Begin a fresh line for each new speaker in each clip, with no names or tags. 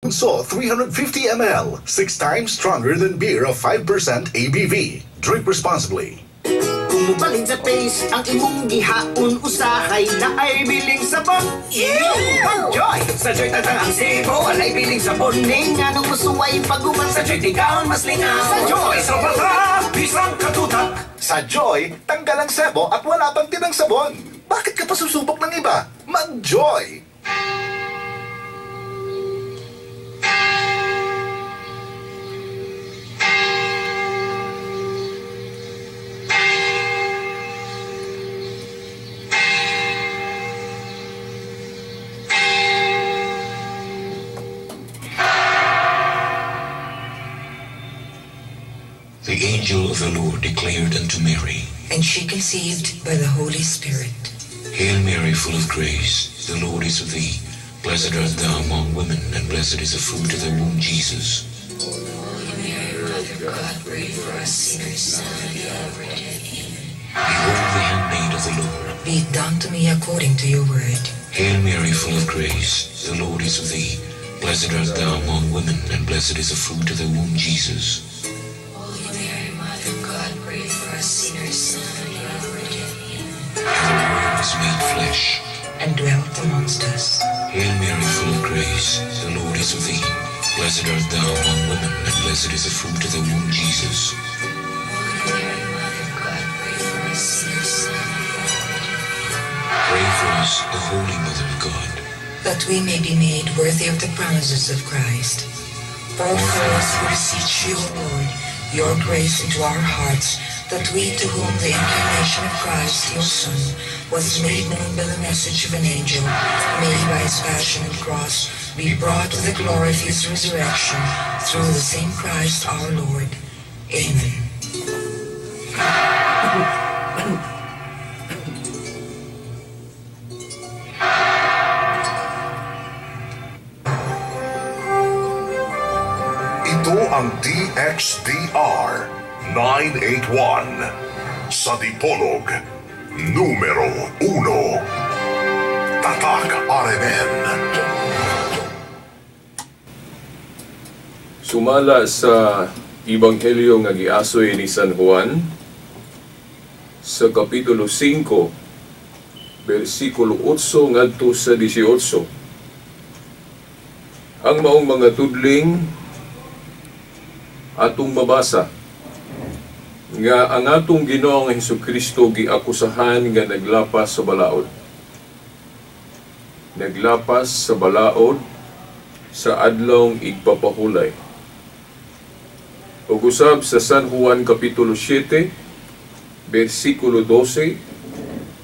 So 350 ml, 6 times stronger than beer of 5% ABV. Drink responsibly.
Kung mubalin sa taste ang imong gihaon usahay na ay biling sabon. Mag-joy! Sa Joy Tatang ang sebo, alay biling sabon. Ning anong musuway pag-uman sa Joy Tigaon mas lingaw. Sa Joy, sa bata, bisang katutak.
Sa Joy, tanggal ang sebo at wala pang tinang sabon. Bakit ka pa susubok ng iba? Mag-Joy!
The angel of the Lord declared unto Mary,
And she conceived by the Holy Spirit.
Hail Mary, full of grace, the Lord is with thee. Blessed art thou among women, and blessed is the fruit of thy womb, Jesus.
Holy Mary, Mother of God, pray for us sinners, now and at the hour of death. Amen.
Behold the handmaid of the Lord.
Be it done to me according to your word.
Hail Mary, full of grace, the Lord is with thee. Blessed art thou among women, and blessed is the fruit of thy womb, Jesus.
Holy Mary, Mother of God, pray for us sinners, now and at the hour of death. Amen.
And the Word was made flesh,
And dwelt amongst us.
Hail Mary, full of grace, the Lord is with thee. Blessed art thou among women, and blessed is the fruit of thy womb, Jesus.
Holy Mary, Mother of God, pray for us sinners, now and at the hour of death. Amen.
Pray for us, the Holy Mother of God.
That we may be made worthy of the promises of Christ. Pour for us, we beseech you, O Lord, your grace into our hearts, that we to whom the incarnation of Christ, your Son, was made known by the message of an angel, may by his passion and cross be brought to the glory of his resurrection, through the same Christ our Lord. Amen.
Ito ang DXDR 981 sa Dipolog numero 1. Tatak RMN.
Sumala sa Ebanghelyo nga giasoy ni San Juan sa kapitulo 5 bersikulo 8 ngadto sa 18. Ang maong mga tudling atong mabasa nga ang atong Ginoong Hesukristo giakusahan nga naglapas sa balaod. Naglapas sa balaod sa adlawng igpapahulay. Ug usab sa San Juan kapitulo 7 bersikulo 12,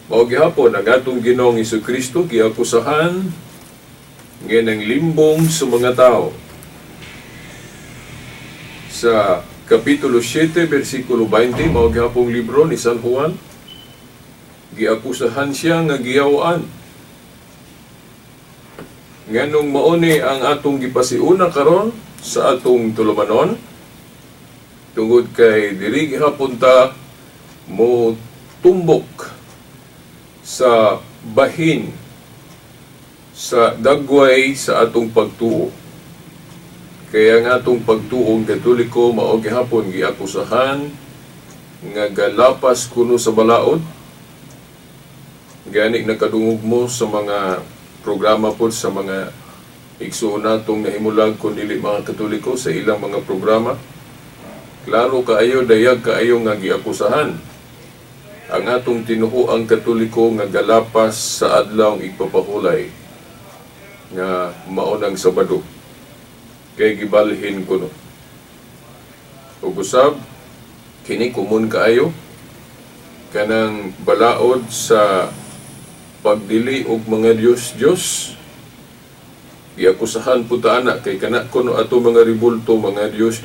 mao gihapon ang atong Ginoong Hesukristo giakusahan nga nanglimbong sa mga tao. Sa kapitulo 7, versikulo 20, mao gihapong libro ni San Juan, giakusahan siya nga giyawaan. Nganong mauni ang atong gipasiuna karon sa atong tulumanon, tungod kay diri gihapon ta mo tumbok sa bahin sa dagway sa atong pagtuo. Kaya nga atong pagtuong Katoliko mao gihapon giakusahan nga galapas kuno sa balaod. Gani nakadungog mo sa mga programa po sa mga igsuon natong nahimulag kun dili mga Katoliko sa ilang mga programa. Klaro kaayo dayag kaayo nga giakusahan ang atong tinuoang Katoliko nga galapas sa adlawng igpapahulay nga maunang Sabado. Kay gibalhin ko no. Ug usab kini kumun kaayo kanang balaod sa pagdili og mga Diyos. Giakusahan puta ana kay kana kuno ato mga ribulto mga Diyos.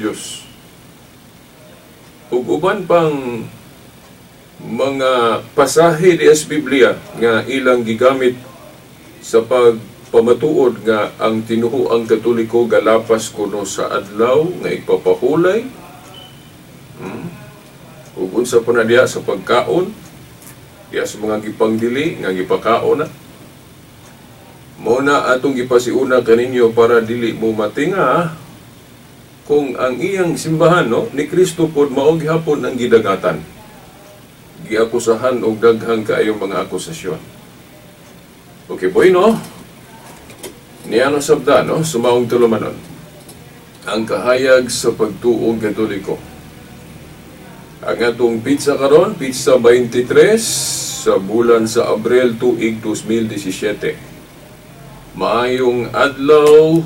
Ug uban pang mga pasahe di sa Biblia nga ilang gigamit sa pamatuod nga ang tinuoang Katoliko galapas kuno sa adlaw nga ipapahulay. Ug unsa pa na diha sa pagkaon, diha sa mga gipangdili nga gipakaon na. Mao na atong gipasiuna kaninyo para dili mo matinga kung ang iyang simbahan no ni Kristo pod mao gihapon ang gidagatan. Giakusahan og daghang kaayong mga akusasyon. Okay po no? Niano sabda no sumaong tulumanon. Ang kahayag sa pagtuong Katoliko. Ang atong pizza karon, pizza 23 sa bulan sa Abril tuig 2017. Maayong adlaw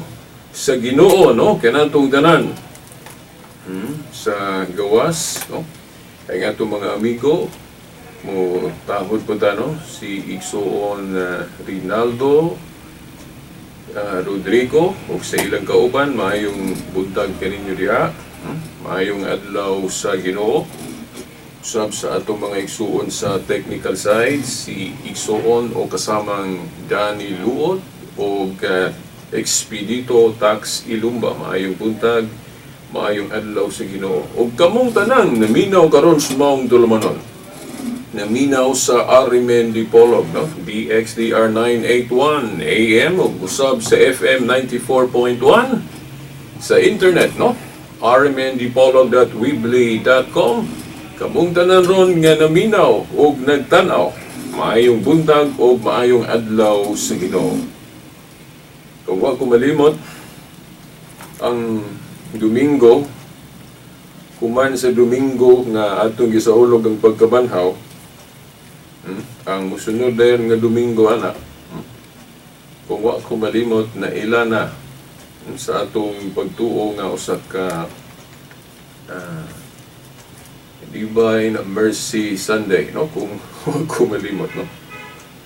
sa Ginoo no kanatong tanan. Sa gawas no. Ay atong mga amigo mo tahod po ta no si Igsoon Rinaldo Rodrigo o sa ilang kauban maayong buntag kaninyo diha. Maayong adlaw sa Ginoo. Usab sa atong mga igsuon sa technical side si Igsoon o kasamang Danny Luod o Expedito Tax Ilumba. Maayong buntag, maayong adlaw sa Ginoo. O kamong tanang naminaw karon sa maong tulumanon. Naminaw sa Arimen Dipolog, no? DXDR 981 AM o usab sa FM 94.1 sa internet, no? rimendipolog.weebly.com. Kamong tanan ron nga naminaw o nagtanaw, maayong buntag o maayong adlaw sa Ginoo. Kung wa ko malimot, ang Domingo, kuman sa Domingo nga atong gisaulog ang pagkabanhaw, ang musunod dayon nga Domingo ana, kung wa ko malimot na ila na sa atong pagtuo nga usa ka Divine Mercy Sunday, no? Kung wa ko malimot, no?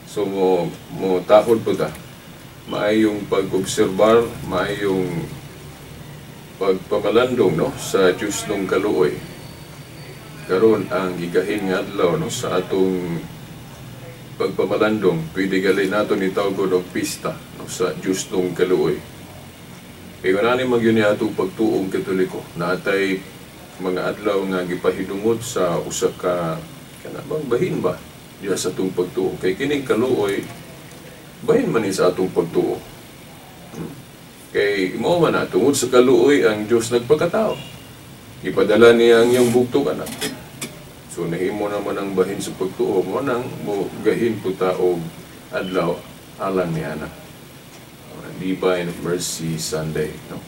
So mo tahod po ta. Maayong pag-obserbar, maayong pagpamalandong no sa Diyos nung kaluoy. Karon ang gigahin nga adlaw no sa atong pagpamalandong, pwede gali nato ni tawgon og pista no sa Diyos nung kaluoy. Kaya na ni magyun niya atong pagtuong Katoliko na atay mga adlaw nga gipahidungod sa usa ka kanang bahin ba diya sa atong pagtuo. Kay kining kaluoy bahin man ni sa atong pagtuo. Kay mao man na tungod sa kaluoy ang Dios nagpakatao. Ipadala niya ang iyang bugtong anak. So nahimo naman ang bahin sa pagtuo mo nang mo gahin puta og adlaw alang ni anak. Divine Mercy Sunday, no?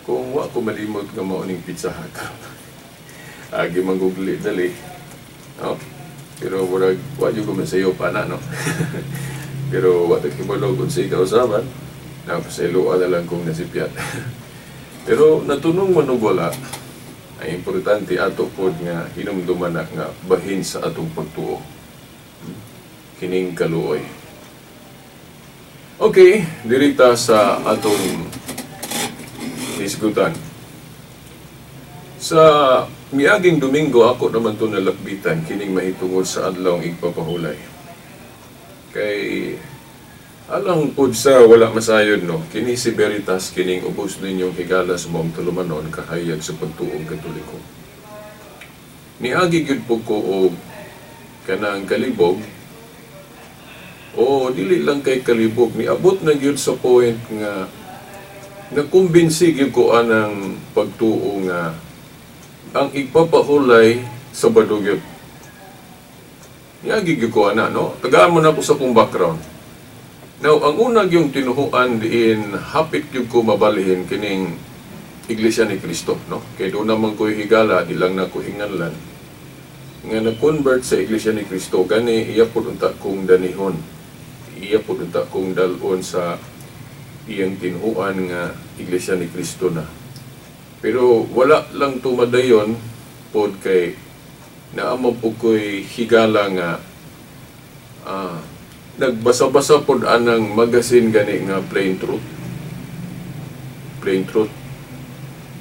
Kung wa ko malimot nga mao ning Pizza Hut. Agi manggugli dali. No? Pero wala wa jud ko masayo pa na, no? Pero wa ta kibalog kun sa kausaban. Napasaylo na lang kong nasipyat. Pero natunong manugwala ay importante ato pod nga hinumduman na nga bahin sa atong pagtuo. Kining kaluoy. Okay, dirita sa atong isgutan. Sa miaging Domingo ako naman to nalakbitan kining mahitungod sa adlaw ng igpapahulay. Kay alang pod sa wala masayod no, kini si Veritas kining ubos ninyong higala sa mong tulumanon kahayag sa pagtuong Katoliko. Niagi gyud po ko og kanang kalibog o dili lang kay kalibog, niabot na gyud sa point nga nakumbinsi gyud ko anang pagtuo nga ang igpapahulay sa badugyot. Niagi gyud ko ana no, tagaan mo na ko sa kong background. Now, ang unang yung tinuhuan diin, hapit yung ko mabalihin kining Iglesia ni Cristo, no? Kaya doon naman ko higala, ilang na ko hinganlan. Nga nag-convert sa Iglesia ni Cristo, gani iya po unta kong danihon. Iya po unta kong dalon sa iyang tinuhuan nga Iglesia ni Cristo na. Pero wala lang tumadayon pod kay naamo po ko'y higala nga nagbasa-basa pod anang magazine gani nga Plain Truth. Plain Truth.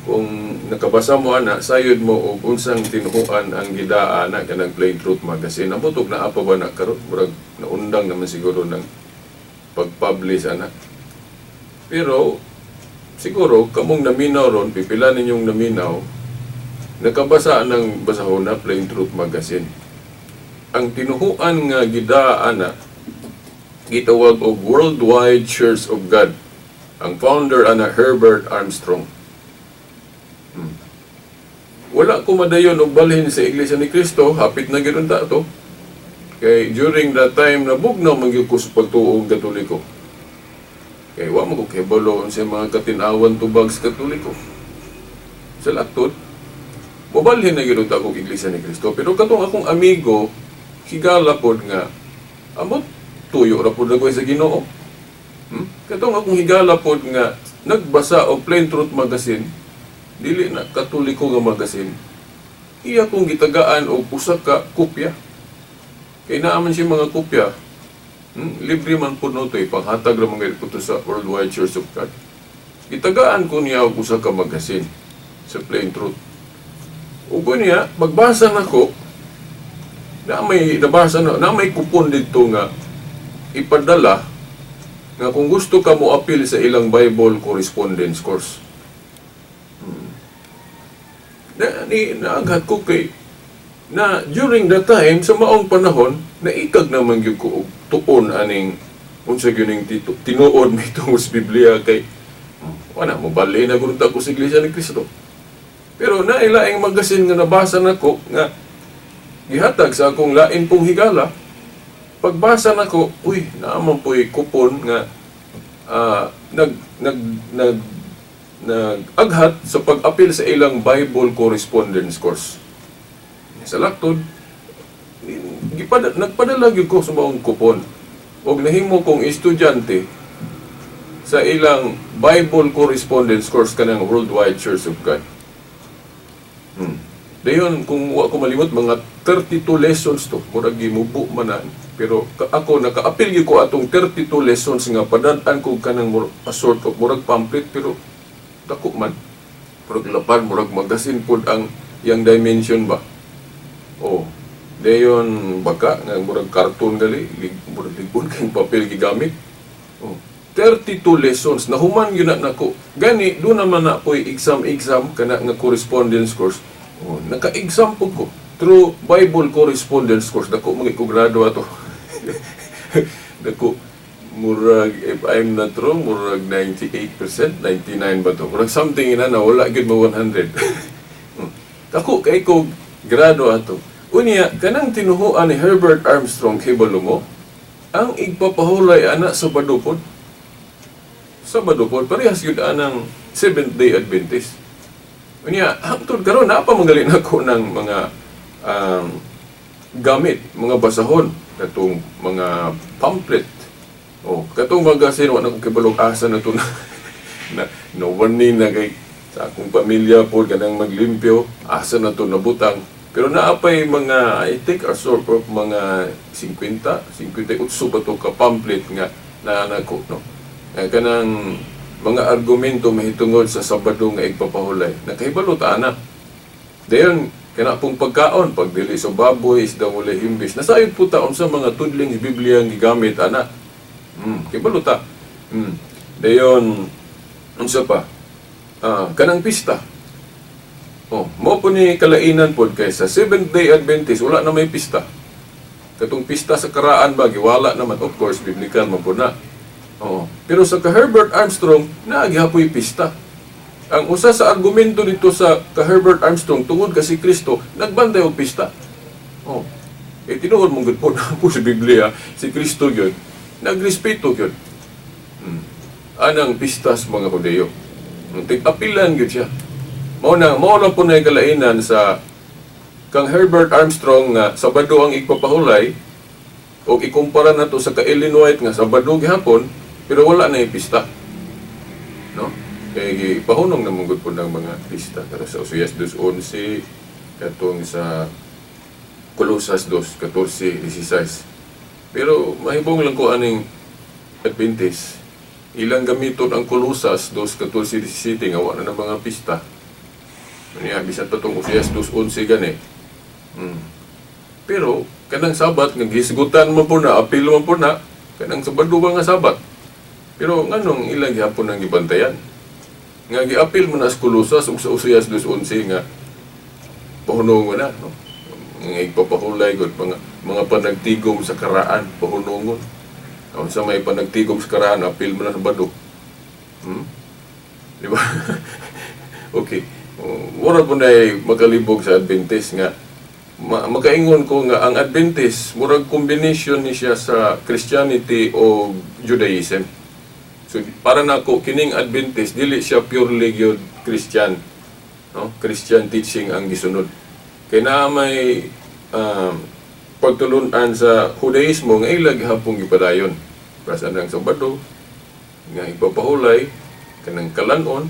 Kung nakabasa mo ana, sayod mo og unsang tinuhuan ang gidaa na kanang Plain Truth magazine. Nabutog na apa ba na karon? Murag naundang naman siguro ng pag-publish ana. Pero siguro kamong naminaw ron, pipila ninyong naminaw, nakabasa ng basahon na Plain Truth magazine. Ang tinuhuan nga gidaa na gitawag og Worldwide Church of God. Ang founder ana Herbert Armstrong. Wala ko madayon og balhin sa Iglesia ni Cristo, hapit na gyud ta to. Kay during that time nabugnaw man gyud ko sa pagtuo og Katoliko. Kay wa mo ko kibalo sa mga katinawan tubag sa Katoliko. Sa laktod, mobalhin na gyud ta og Iglesia ni Cristo. Pero katong akong amigo, higala pod nga amot tuyo ra pod ako sa Ginoo. Katong akong higala pod nga nagbasa og Plain Truth magazine, dili na Katoliko nga magazine. Iya kong gitagaan og usa ka kopya. Kay naaman siya mga kopya. Libre man po no to, panghatag ra mga ito sa Worldwide Church of God. Gitagaan ko niya og usa ka magazine sa Plain Truth. Ugo niya, magbasa na ko, na may kupon dito nga ipadala nga kung gusto ka mo appeal sa ilang Bible correspondence course. Naaghat ko kay na during that time sa maong panahon naikag naman gyud ko og tuon aning unsa gyud ning tinuod mi tungod sa Biblia kay wala mo bali na gud ko sa Iglesia ni Cristo. Pero nailaing magazine nga nabasa nako nga gihatag sa akong lain pong higala. Pagbasa nako, uy, naamang po'y kupon nga nag-aghat sa pag-apil sa ilang Bible correspondence course. Sa laktod, nagpadala gyud ko sa maong kupon. Og nahimo kong estudyante sa ilang Bible correspondence course kanang Worldwide Church of God. Dayon, kung wa ko malimot, mga 32 lessons to. Murag gimubo manan. Pero ako, naka-apil gyud ko atong 32 lessons nga padadaan ko kanang sort of murag pamphlet, pero dako man. Murag lapad, murag magazine pod ang yang dimension ba. Oh, dayon baka nga murag cartoon gali, murag libon kang papel gigamit. Oh, 32 lessons nahuman gyud na nako. Gani do naman na po'y exam kana nga correspondence course. Oh, naka-exam po ko through Bible correspondence course. Dako mga ikugrado ato. Dako murag, if I'm not wrong, murag 98%, 99 ba to? Murag something ina na wala gyud mo 100. Dako kay ko grado ato. Unya, kanang tinuhuan ni Herbert Armstrong hibalo mo, ang igpapahulay ana sa Badupod. Sa Badupod, parehas yun anang Seventh-day Adventist. Unya, hangtod karon na pa magaling ako ng mga gamit, mga basahon, katong mga pamphlet. Oh, katong magazine, wala ko kibalog asa na ito na warning na kay sa akong pamilya po, ganang maglimpyo, asa na ito nabutang. Pero naapay mga, I think, sort of mga 58 ba ito ka pamphlet nga naanako, no? Kanang mga argumento mahitungod sa Sabado nga igpapahulay. Nakahibalo ta ana. Dayon kana pong pagkaon, pagdili sa baboy, isda wala himbis. Nasayod po ta unsa mga tudling sa Biblia ang gigamit ana. Kibalo ta. Dayon unsa pa? Kanang pista. Oh, mo po ni kalainan pod kay sa Seventh-day Adventist wala na may pista. Katong pista sa karaan ba giwala naman, of course biblical man po na. Oo. Pero sa Herbert Armstrong, naagihapoy pista. Ang usa sa argumento dito sa Herbert Armstrong tungod kasi Kristo, nagbantay og pista. Oh. Tinuod mong gud po na po sa Biblia, si Kristo yun, nagrespeto yun. Anang pistas mga Hudeo. Tig-apilan yun siya. Mao lang po na kalainan sa kang Herbert Armstrong nga Sabado ang igpapahulay o ikumpara na to sa ka-Ellen White nga Sabado gihapon, pero wala na yung pista. No? Kaya ipahunong na mong po ng mga pista. Pero sa Oseas 2:11, katong sa Colosas 2:14-16. Pero mahibong lang ko aning Adventist. Ilang gamiton ang Colosas 2:14-17 nga wala na ng mga pista. Niya, bisan pa itong Oseas 2:11 gani. Pero, kanang Sabat, naghisgutan mo po na, apil mo po na, kanang Sabado ba nga Sabat. Pero nganong ilang gihapon ang gibantayan? Nga giapil mo na sa Colosas ug sa Oseas 2:11 nga pahunong na, no? Nga igpapahulay gud mga panagtigom sa karaan pahunongon. Sa may panagtigom sa karaan, apil mo na sa bado. Di ba? Okay. Wala po na makalibog sa Adventist nga. Makaingon ko nga ang Adventist, murag combination ni siya sa Christianity o Judaism. So, para na ako, kining Adventist, dili siya purely yun Christian. No? Christian teaching ang gisunod. Kaya na may pagtulunan sa Judaismo nga ilag hapong gipadayon. Basta ng Sabado, nga ipapahulay, kanang kalanon,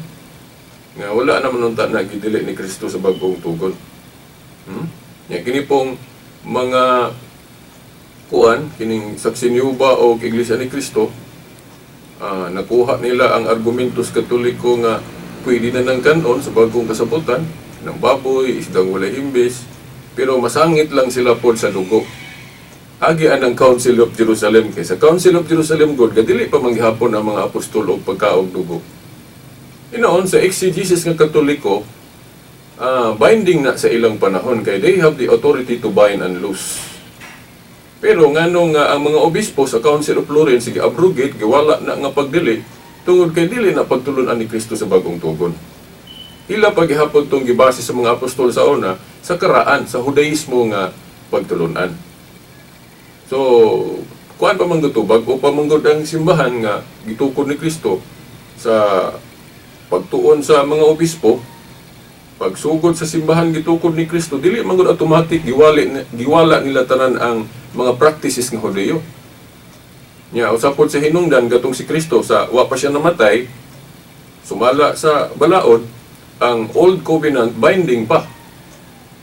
nga wala naman nung na gidili ni Kristo sa bagong tugon. Nga kini pong mga kuan, kining saksiniuba o Iglesia ni Kristo, nakuha nila ang argumentos Katoliko nga pwede na ng kanon sa bagong kasabutan, ng baboy, isdang walay imbes, pero masangit lang sila po sa dugo. Agian ang Council of Jerusalem, kaysa Council of Jerusalem God, gadili pa manghihapon ang mga apostol o pagkaog dugo. Inoon, sa exegesis ng Katoliko, binding na sa ilang panahon, kaya they have the authority to bind and loose. Pero nganong ang mga obispo sa Council of Florence, sige abrogate, giwala na nga pagdili, tungod kay dili na pagtulunan ni Kristo sa bagong tugon. Ila paghihapon itong gibase sa mga apostol sa una, sa karaan, sa Judaismo nga pagtulunan. So, kuan pa manggutubag o pamanggod ang simbahan nga gitukod ni Kristo sa pagtuon sa mga obispo, pagsugod sa simbahan gitukod ni Kristo, dili manggod automatic giwala nila tanan ang mga practices ng Hudyo. Nya usapod sa hinungdan gatong si Kristo sa wa pa siya namatay, sumala sa balaod, ang Old Covenant binding pa.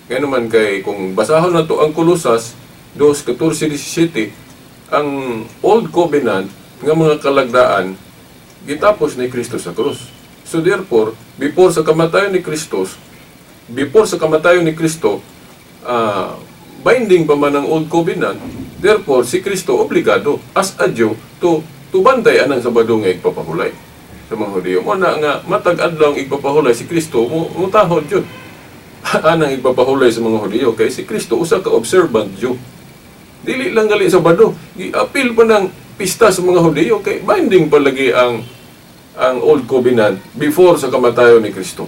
Kaya naman kay kung basahon na to ang Kolosas 2:14-17, ang Old Covenant nga mga kalagdaan gitapos ni Kristo sa krus. So therefore, before sa kamatayon ni Kristo, binding pa man ang Old Covenant, therefore si Kristo obligado as a Jew to bantay anang Sabado nga igpapahulay sa mga Hudyo. Mo na nga matag adlaw igpapahulay si Kristo, mutahod jud anang igpapahulay sa mga Hudyo kay si Kristo usa ka observant Jew. Dili lang gali Sabado, gi-appeal pa ng pista sa mga Hudyo kay binding palagi ang Old Covenant before sa kamatayon ni Kristo.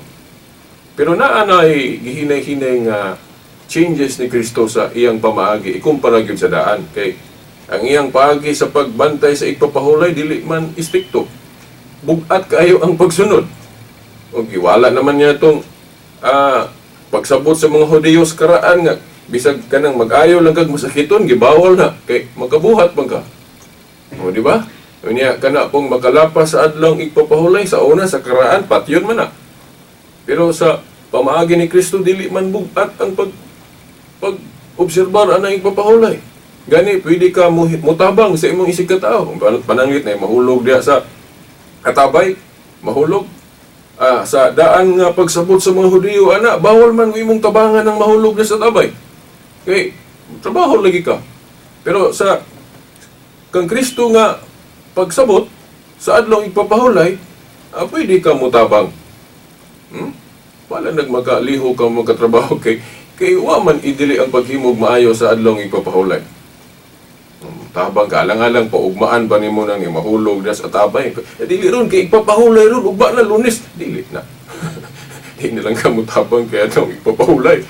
Pero naanay gihinay-hinay nga changes ni Kristo sa iyang pamaagi ikumpara gyud sa daan kay ang iyang paagi sa pagbantay sa igpapahulay dili man istrikto. Bugat kaayo ang pagsunod. O giwala naman niya itong pagsabot sa mga Hudyo sa karaan nga bisag kanang mag-ayo lang kag masakiton gibawal na kay makabuhat man ka. O di ba? Unya kana pong makalapas sa adlong igpapahulay sa una sa karaan patyon man na. Pero sa pamaagi ni Kristo dili man bugat ang pag-obserbar anang igpapahulay. Gani pwede ka mutabang sa imong isig ka tao. Pananglit na mahulog diya sa katabay, mahulog sa daan nga pagsabot sa mga Hudyo ana bawal man imong tabangan ng mahulog na sa tabay. Okay, trabaho lagi ka. Pero sa kang Kristo nga pagsabot sa adlong igpapahulay, pwede ka mutabang. Wala nagmakaliho ka magkatrabaho kay wa man idili ang paghimog maayo sa adlong igpapahulay. Tabang ka alang-alang paugmaan ba nimo nang mahulog das at abay. Dili ron kay igpapahulay ron ugba na Lunes, dili na. Di na lang ka mutabang kay adlong igpapahulay.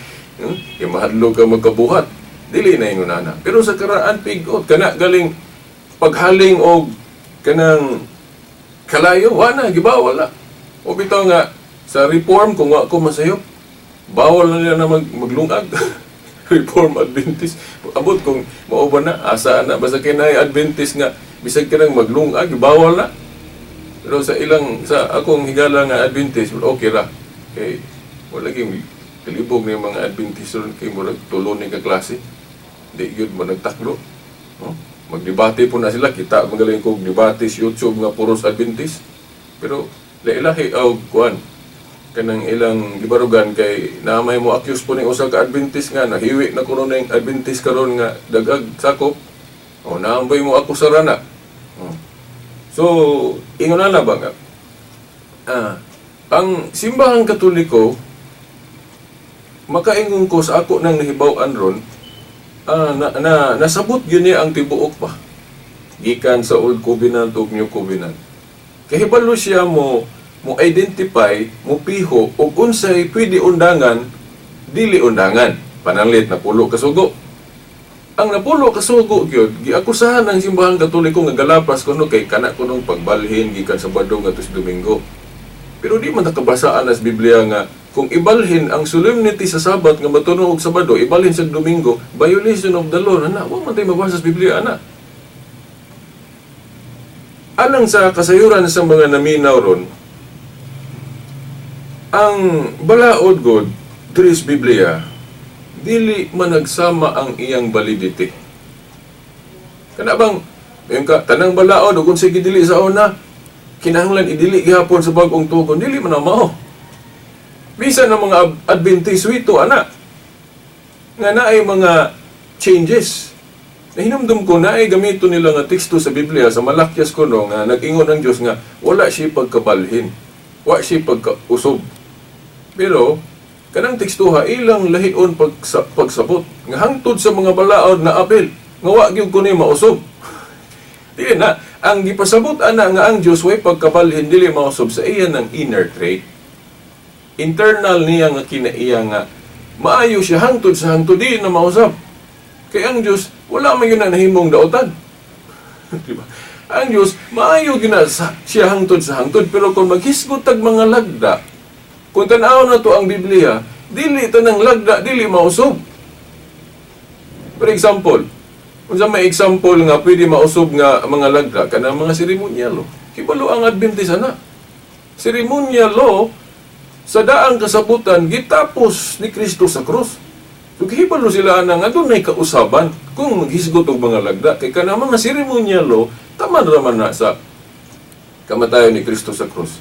Kaya mahadlog ka magkabuhat. Dili na inunana. Pero sa karaan pigot kana galing paghaling og kanang kalayo wala gibawal na. O bitaw nga sa reform kung wa ko masayo, bawal na nila na maglungag. Reform Adventist. Abot kung mao ba na asa na basta kinay Adventist nga bisag kanang maglungag bawal na. Pero sa akong higala nga Adventist okay ra. Kay wala gyud kalibog ni mga Adventist ron kay murag tulo ni ka klase. Di gyud mo nagtaklo. No? Magdebate po na sila, kita magaling kong debate sa YouTube nga puros Adventist. Pero lailahi kuan kanang ilang gibarugan kay namay mo accuse po ning usa ka Adventist nga nahiwi na kuno ning Adventist karon nga dagag sakop. O naambay mo ako sa rana. So ingon na ba nga ang simbahang Katoliko makaingon ko sa ako nang nahibaw-an ron nasabot yun niya ang tibuok pa. gikan sa Old Covenant ug New Covenant. Kahibalo siya mo identify, mo piho ug unsay pwede undangan, dili undangan. Pananglit na pulo ka sugo. Ang napulo ka sugo gyud giakusahan ng simbahan Katoliko nga galapas kuno kay kana kunong pagbalhin gikan Sabado ngadto sa Domingo. Pero di man nakabasaan as Biblia nga kung ibalhin ang solemnity sa Sabat nga matunog og Sabado, ibalhin sa Domingo, violation of the law na wa man tay mabasa sa Biblia ana. Alang sa kasayuran sa mga naminaw ron, ang balaod God diri sa Biblia dili managsama ang iyang validity. Kana bang yung tanang balaod ug unsay gidili sa una, kinahanglan idili gihapon sa bag-ong tugon, dili man na mao. Bisan ng mga Adventist wito ana nga naay mga changes. Nahinumdum ko na ay gamito nila nga teksto sa Biblia sa Malakyas kuno nga nag-ingon ang Dios nga wala siya pagkabalhin, wala siya pagkausob. Pero kanang tekstuha ilang lahion pagsabot nga hangtod sa mga balaod na apel nga wa gyud kuno mausob. Dili na ang gipasabot ana nga ang Dios way pagkabalhin dili mausob sa iya ng inner trait. Internal niya nga kinaiya nga maayo siya hangtod sa hangtod di na mausab. Kay ang Dios wala man yun na nahimong daotan. Diba? Ang Dios maayo gina siya hangtod sa hangtod pero kung maghisgot tag mga lagda, kung tanaw na to ang Biblia, dili tanang lagda, dili mausob. For example, kung sa may example nga pwede mausob nga mga lagda, kanang mga seremonyalo. Kibalo ang Adventist na. Seremonyalo, sa daang kasabutan, gitapos ni Kristo sa krus. So, kihibalo sila na nga doon ay kausaban kung maghisgot og mga lagda. Kaya kanang mga seremonyalo, tama naman na sa kamatayon ni Kristo sa krus.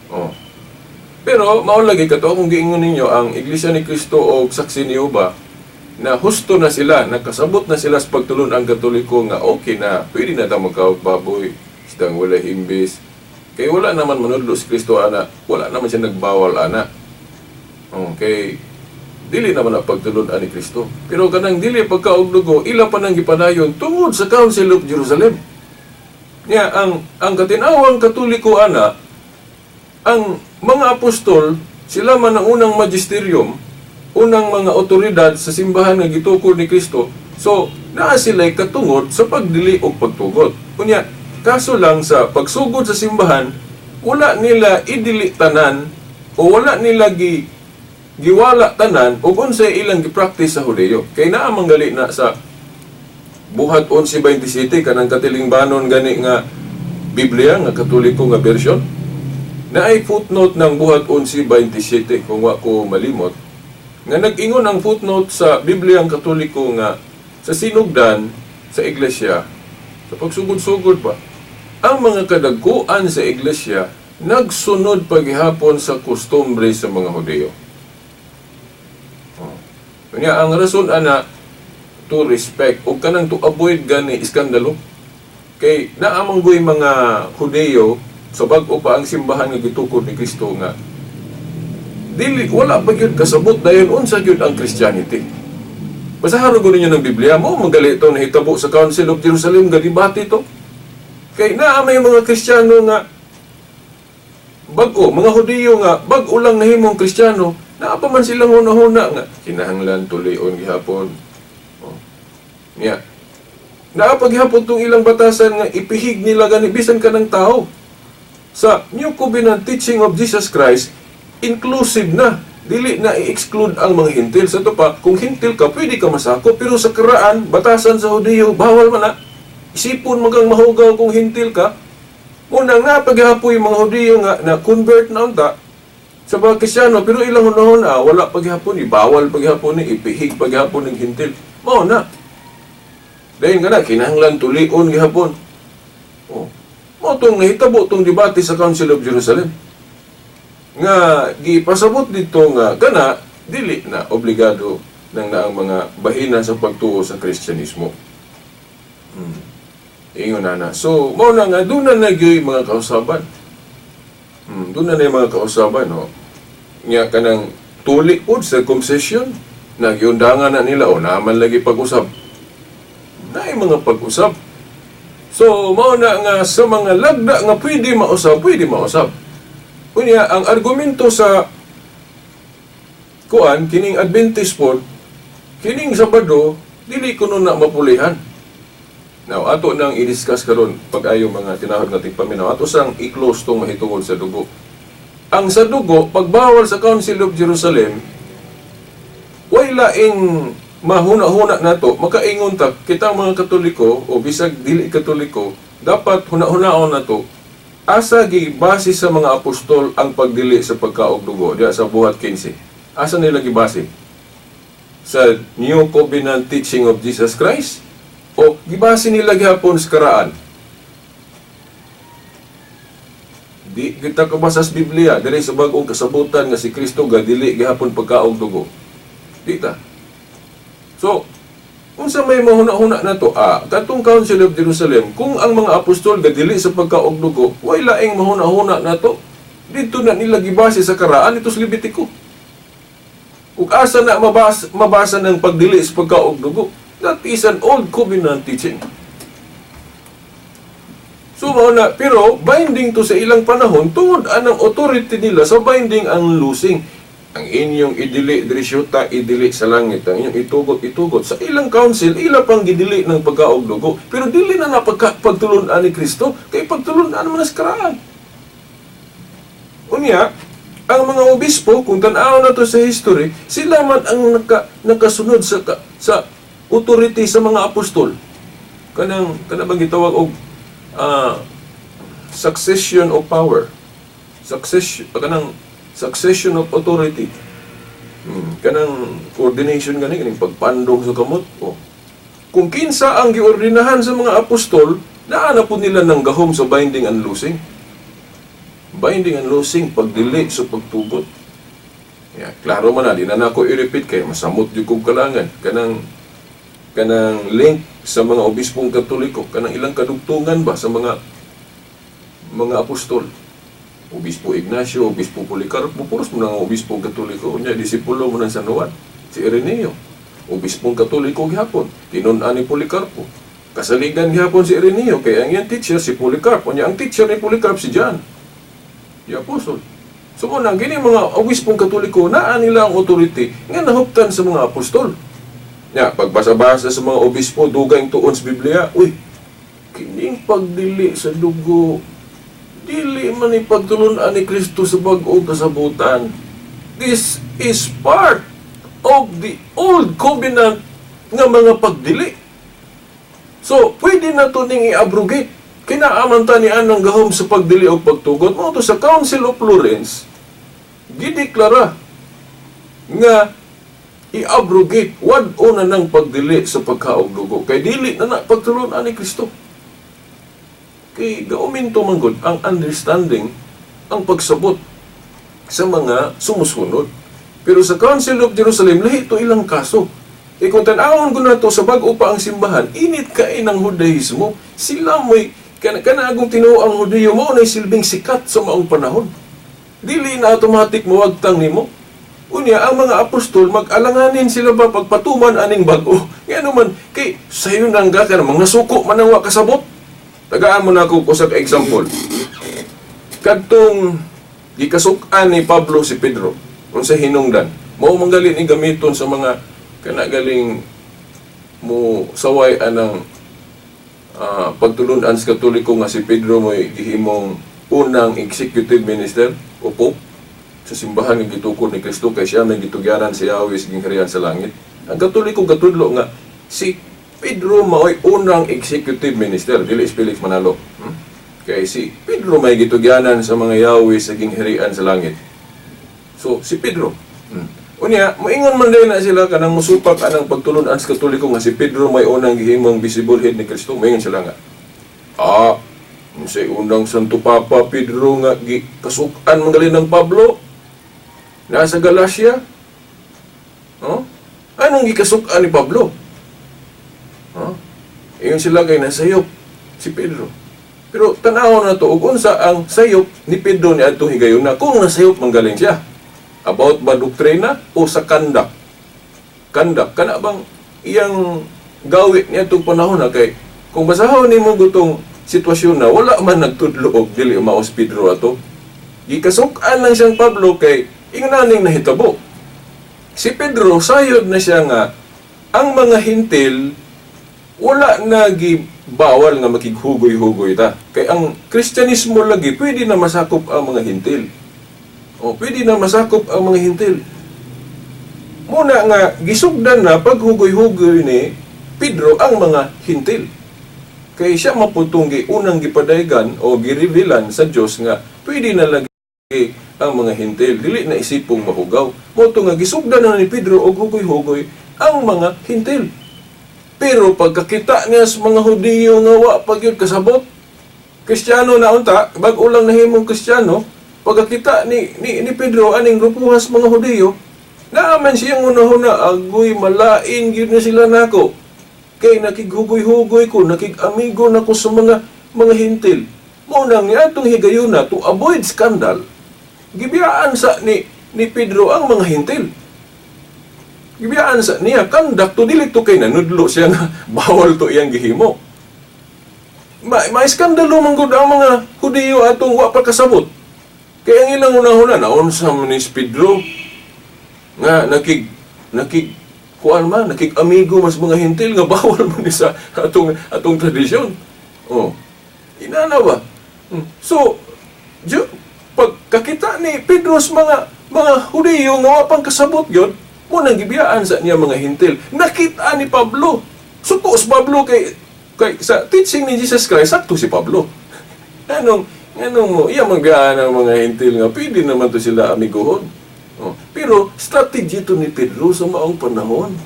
Oh. Pero, maulagi ka to, kung giingon ninyo, ang Iglesia ni Cristo o Saksi ni Jehova, na husto na sila, nakasabot na sila sa pagtulon ang Katoliko nga okay na, pwede na ito magkawag baboy, isdang wala himbis. Kaya wala naman manudlo si Kristo, ana, wala naman siya nagbawal, ana. Okay, dili naman na pagtulon ani Kristo. Pero kanang dili pagkaugdugo, ila pa nang gipadayon tungod sa Council of Jerusalem. Nga, ang katinawang Katoliko, ana, ang mga apostol, sila man ang unang magisterium, unang mga otoridad sa simbahan nga gitukod ni Kristo. So, naa sila'y katungod sa pagdili o pagtugot. Kunya, kaso lang sa pagsugod sa simbahan, wala nila idili tanan o wala nila giwala tanan o unsay ilang gipractice sa Hudeyo. Kay naa manggali na sa Buhat 11:27 kanang katilingbanon gani nga Biblia nga Katoliko nga version. Na ay footnote ng Buhat 11:27 kung wa ko malimot nga nag-ingon ang footnote sa Bibliang Katoliko nga sa sinugdan sa iglesia sa pagsugod-sugod pa ang mga kadagkuan sa iglesia nagsunod paghihapon sa kustombre sa mga Hudeyo. Kanya ang rason ana to respect o kanang to avoid gani iskandalo kay naamang goy mga Hudeyo sa bag-o pa ang simbahan nga gitukod ni Kristo nga dili wala pa gyud kasabot dayon unsa gyud ang Christianity. Basahan ko ninyo ng Biblia mo magali ito nahitabo sa Council of Jerusalem nga debate to. Kay naa may mga Kristiyano nga bag-o mga Hudiyo nga bag-o lang nahimong Kristiyano naa pa man silang hunahuna nga kinahanglan tulion gihapon. Yeah. Naa pa gihapon tong ilang batasan nga ipihig nila gani bisan kanang tao. Sa New Covenant teaching of Jesus Christ, inclusive na. Dili na i-exclude ang mga hintil. Sa ito pa, kung hintil ka, pwede ka masako. Pero sa karaan, batasan sa Hudiyo, bawal man na. Isipon magang mahugaw kung hintil ka. Muna nga, paghapoy mga Hudiyo nga, na convert na unta sa mga Kristyano, pero ilang hunahon, wala paghapon, bawal paghapon, ipihig paghapon ng hintil. Mao na. Dahil nga na, kinahanglan tulion gihapon. Oh. Mo itong nahitabo itong debate sa Council of Jerusalem. Nga, gipasabot dito nga, kana, dili na obligado ng naang mga bahina sa pagtuo sa Kristyanismo. Ingon na. So, mo na nga, doon na nagyoy mga kausaban. Doon na mga kausaban, no? Nga kanang tuli po, circumcision, nagyundangan na nila, o naman lagi pag-usap. Na mga pag-usap. So, mao na nga sa mga lagda nga pwede mausab. Unya, ang argumento sa kining Adventist pod, kining Sabado, dili kuno na mapulihan. Now, ato nang i-discuss karon pag-ayo mga tinawag nating paminaw. Ato sang i-close tong mahitungod sa dugo. Ang sa dugo, pagbawal sa Council of Jerusalem, way laing mahuna-huna nato, makaingon ta kitang mga Katoliko o bisag dili Katoliko, dapat huna-hunaon nato asa gibase sa mga apostol ang pagdili sa pagkaog dugo diya sa buhat 15. Asa nila gibase? Sa New Covenant teaching of Jesus Christ o gibase nila gihapon sa karaan? Di kita kabasa sa Biblia diri sa bag-ong kasabutan nga si Kristo gadili gihapon pagkaog dugo. Di ta. So, kung sa may mahuna-huna na to, katong Council of Jerusalem, kung ang mga apostol gadili sa pagkaog dugo, way laing mahuna-huna na to, dito na nila gibase sa karaan, ito sa Levitico. Ug asa na mabasa ng pagdili sa pagkaog dugo, that is an old covenant teaching. So, pero binding to sa ilang panahon, tungod anang authority nila sa binding ang losing. Ang inyong idili, drisyuta, idili sa langit. Ang inyong itugot. Sa ilang council, ila pang gidili ng pagkaog dugo. Pero dili na pagtulunan ni Kristo, kay pagtulunan naman sa karaan. Unya, ang mga obispo, kung tanaw na to sa history, sila man ang nakasunod sa authority sa mga apostol. Kanang bang gitawag og succession of power. Succession of authority. Kanang coordination ganing pagpandong sa kamot. Kung kinsa ang giordinahan sa mga apostol, naana po nila ng gahom sa binding and loosing. Binding and loosing, pagdili sa pagtugot. Klaro man na, di na ako i-repeat kay masamot yung kong kalangan. Kanang link sa mga obispong Katoliko, kanang ilang kadugtungan ba sa mga apostol. Obispo Ignacio, Obispo Policarpo, puros mo ng Obispo Katoliko, niya, disipulo mo ng San Juan, si Ireneo, Obispong Katoliko gihapon, tinunan ni Policarpo, kasaligan gihapon si Ireneo, kaya ang iyang teacher si Policarpo, niya, ang teacher ni Policarpo si John, the Apostle. So muna, gini mga Obispong Katoliko, naan nila ang authority, nga nahuptan sa mga apostol. Niya, pagbasa-basa sa mga obispo, dugay tuon sa Biblia, kining pagdili sa dugo, dili man ipagtulunan ni Kristo sa bag-o kasabutan. This is part of the old covenant nga mga pagdili. So, pwede na ito ning i-abrogate. Kinaamanta ni anang gahom sa pagdili o pagtugot. Mo to sa Council of Florence, gideklara nga i-abrogate wad-o na ng pagdili sa pagkaog dugo. Kay dili na pagtulunan ni Kristo. Kay gauminto manggod ang understanding, ang pagsabot sa mga sumusunod. Pero sa Council of Jerusalem, lahi ito ilang kaso. Kung tanawon ko na ito sa bago pa ang simbahan, init kain ng Judaismo, sila may kanagong tinuo ang Judayo mo na silbing sikat sa maong panahon. Dili na automatic mawagtang nimo. Unya, ang mga apostol, mag-alanganin sila ba pagpatuman aning bago? Nga naman, kay sayo nang ka mga suko manangwa kasabot. Tagaan mo na ako sa example. Kadtong gikasukan ni Pablo si Pedro, kung sa hinungdan, mao manggali ni gamiton sa mga kanagaling mo saway anang pagtulunan sa Katoliko nga si Pedro mo'y gihimong unang executive minister o pope sa simbahan ng gitukod ni Kristo kay siya may gitugyanan si Yahweh sa gingharian sa langit. Ang Katoliko gatudlo nga si Pedro mao'y unang executive minister, dili Felix Manalo. Kaya si Pedro may gitugyanan sa mga Yahweh sa gingharian sa langit. So, si Pedro. Unya, moingon man din na sila kanang musupak anang pagtulunan sa Katoliko nga si Pedro may unang gihimong visible head ni Kristo. Moingon sila nga. Say unang Santo Papa Pedro nga kasukan manggali ng Pablo. Nasa Galacia. Anong gikasukan ni Pablo? Iyon sila kay nasayop si Pedro. Pero tanaw na to, unsa ang sayop ni Pedro ni adto higayon na kung nasayop manggaling siya. About ba doktrina o sa kandak? Kandak, kana bang iyang gawit niya itong panahon na kay Kung basahon nimo gutong sitwasyon na wala man nagtudlo og dili maos Pedro ato, gikasuk-an lang siyang Pablo kay ingnaning nahitabo. Si Pedro sayod na siya nga ang mga hintil wala na gibawal nga makighugoy-hugoy ta. Kay ang Kristyanismo lagi pwede na masakop ang mga hintil. O pwede na masakop ang mga hintil. Muna nga gisugdan na paghugoy-hugoy ni Pedro ang mga hintil. Kay siya maputong unang gipadaygan o girevealan sa Dios nga pwede na lagi ang mga hintil, dili na isipong mahugaw. Moto nga gisugdan na ni Pedro og hugoy-hugoy ang mga hintil. Pero pagkakita niya sa mga Hudiyo nga wa pagyud kasabot, Kristiyano na unta, bag-o lang nahimong Kristiyano, pagkakita ni Pedro aning grupuhas mga Hudiyo, naaman siyang una-una, agoy malain gyud na sila nako. Kay nakighugoy-hugoy ko, nakig-amigo na ko sa mga hintil. Munang niya itong higayuna to avoid scandal, gibiyaan sa ni Pedro ang mga hintil. Gibiyaan sa niya, kandak to dili to kay nanudlo siya nga bawal to iyang gihimo. May skandalo man gud ang mga Hudiyo atong wa pa kasabot. Kaya ang ilang una-una naunsa man ni Pedro nga nakig-amigo mas mga hintil nga bawal man ni sa atong tradisyon. Oh. Inana ba? So, pagkakita ni Pedro sa mga Hudiyo nga wa pang kasabot gyud, munang gibiyaan sa niya mga hintil. Nakita ni Pablo. Suko si Pablo kay sa teaching ni Jesus Christ, sakto si Pablo. Anong mo, iya magbiyaan ang mga hintil nga, pwede naman to sila amiguhon. Oh. Pero, strategy to ni Pedro sa maong panahon.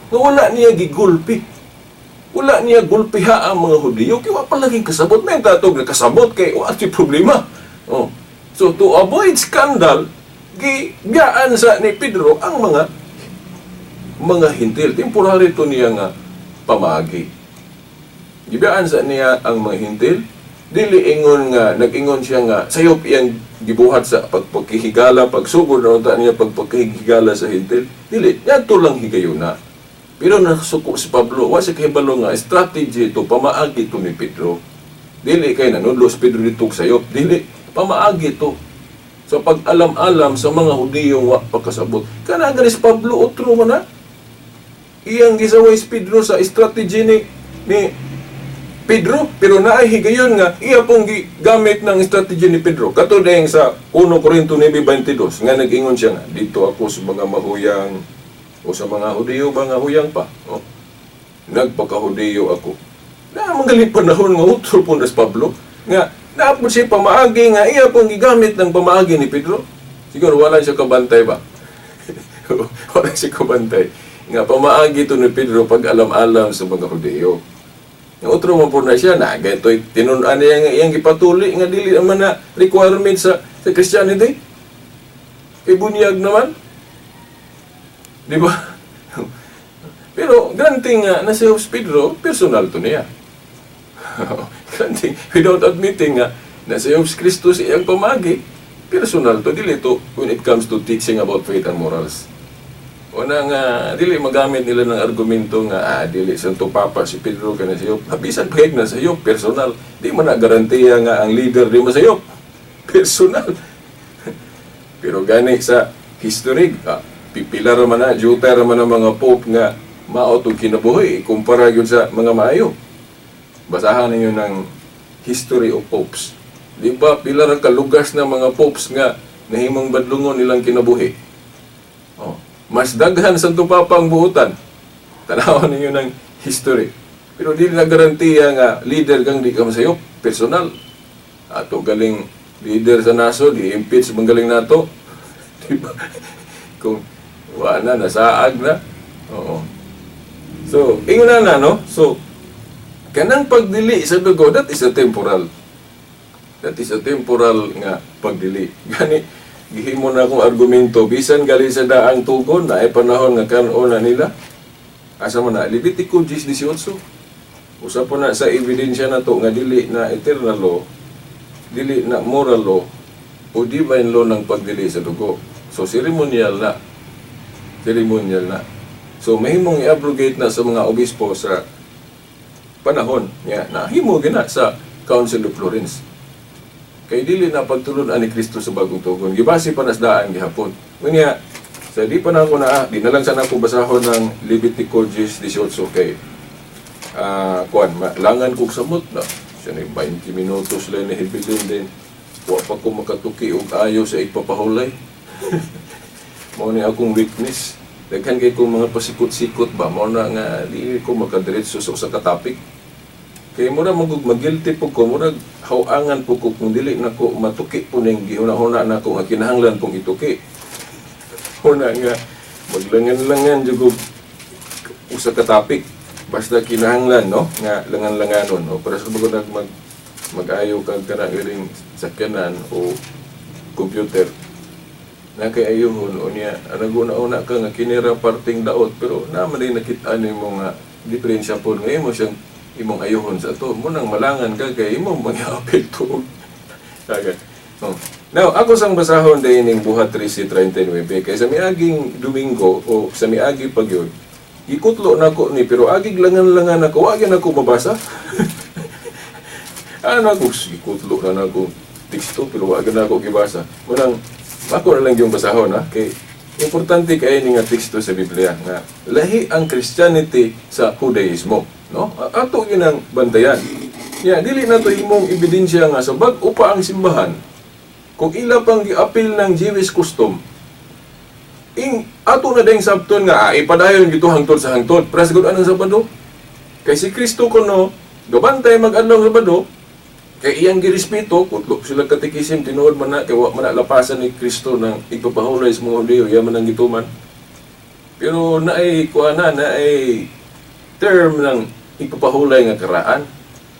Nga wala niya gigulpi. Wala niya gulpiha ang mga Hudiyo. Kaya wala palaging kasabot. May tatog na kasabot kay wala si problema. Oh. So, to avoid scandal, gibiyaan sa ni Pedro ang mga hintil. Temporary to niya nga pamagi. Gibiyaan sa niya ang mga hintil. Dili ingon nga, nag-ingon siya nga, sayop iyang gibuhat sa pagpagkihigala, pagsugod na unta niya pagpagkihigala sa hintil. Dili, yato lang higayon na. Pero nasuko si Pablo, wa siya kahibalo nga, strategy ito, pamaagi ito ni Pedro. Dili kay nanudlo si Pedro dito sayop. Dili, pamaagi ito. So pag alam-alam sa mga Hudiyong wa pagkasabot, kanagan si Pablo, otro mo na. Iyang gisaway si Pedro sa strategy ni Pedro, pero naay higayon nga iya pong gamit ng strategy ni Pedro. Katulad sa 1 Corinto 9:22 nga nag-ingon siya nga, dito ako sa mga mahuyang o sa mga Hudiyo ba nga huyang pa. Oh. Nagpaka-Hudiyo ako. Na magaling panahon nga utro po na si Pablo nga naapod siya pamaagi nga iya pong gigamit ng pamaagi ni Pedro. Siguro wala siya kabantay ba? Wala siya kabantay. Nga pamaagi to ni Pedro pag alam-alam sa mga Hudiyo. Nga utro mo po na siya na ganito tinunan niya iyang gipatuli nga dili naman na requirement sa Christianity. Kay bunyag naman. Di ba? Pero granting nga na si Pedro, personal to niya. Granting, without admitting nga na si Kristus iyang pamagi, personal to, dili to when it comes to teaching about faith and morals. Una nga, dili magamit nila ng argumento nga, dili santo papa si Pedro ka na sa'yo. Habisan pahig na sa'yo, personal. Di mo na garantiya nga ang leader di mo sa'yo. Personal. Pero gani sa history, pipilar man na, jutar man na mga pope nga maotong kinabuhi, kumpara yun sa mga maayo. Basahan ninyo ng history of popes. Di ba, pilar ang kalugas na mga popes nga nahimang badlungon nilang kinabuhi. Oh. Mas daghan sa tupapang buutan. Tanawan ninyo ng history. Pero di na garantiya nga leader kang di ka masayop, personal. Ato galing leader sa naso, di-impeach mong galing nato. Diba? Kung wala na, nasaag na. Oo. So, ingon na, no? So, kanang pagdili sa dugo, that is a temporal. That is a temporal nga pagdili. Gani, gihimo na akong argumento, bisan gali sa daang tugon, na ay panahon nga karon na nila. Asa man na, Levitico 10:18. Usa po na sa ebidensya na to, nga dili na eternal law, dili na moral law, o divine law ng pagdili sa dugo. So, ceremonial na. Ceremonial na. So, mahimong i-abrogate na sa mga obispo sa panahon niya nahimo gina sa Council of Florence. Kay dili na pagtulon ani Kristo sa bagong tugon. Gibase pa nas daan gihapon. Unya sa di pa na ako di na lang sana ko basahon ng Leviticus 18 kay langan kog samot na. Siya na 20 minutos lang na hibilin din. Wa pa ko makatuki og ayo sa ipapahulay. Mao ni akong weakness. Daghan kay kong mga pasikot-sikot ba mao na nga di ko makadiretso sa usa ka topic. Kay mura mag-guilty po ko, mura hawangan po ko kung dili na ko matuki po ning gihuna-huna na ko nga kinahanglan pong ituki. Una nga maglangan-langan jud usa ka topic basta kinahanglan no nga langan-langanon no para sa mga mag-ayo kag kana iring sakyanan o computer na kay ayohon unya naguna-una ka nga kinira parting daot pero naman din nakita nimo nga diferensya po nga imo siyang imong ayohon sa ato mo nang malangan ka kay imong mag-apekto kaga now ako sang basahon day ning buhat 13:39 kay sa miaging Domingo o sa miagi pagyon ikutlo na ko ni pero agig langan-langan ako wa gyud ako mabasa. Ano ko ikutlo na ako teksto pero wa gyud ako gibasa. Munang ako na lang yung basahon ha kay importante kay ni nga teksto sa Biblia nga lahi ang Christianity sa Judaismo, no? Ato ginang bantayan. Ya, dili na to imong ebidensya nga sa bag-o pa ang simbahan. Kung ila pang giapil ng Jewish custom, ato na ding sabton nga ipadayon gito hangtod sa hangtod. Para sa anong Sabado? Kay si Kristo kuno gabantay mag-adlaw Sabado, kay iyang girespeto kutlo sila katikisim tinuod man na kay wa man lapasan ni Kristo ng ipapahulay sa mga Hudiyo yaman ang gituman. Pero naay kuana naay term ng ipapahulay nga karaan.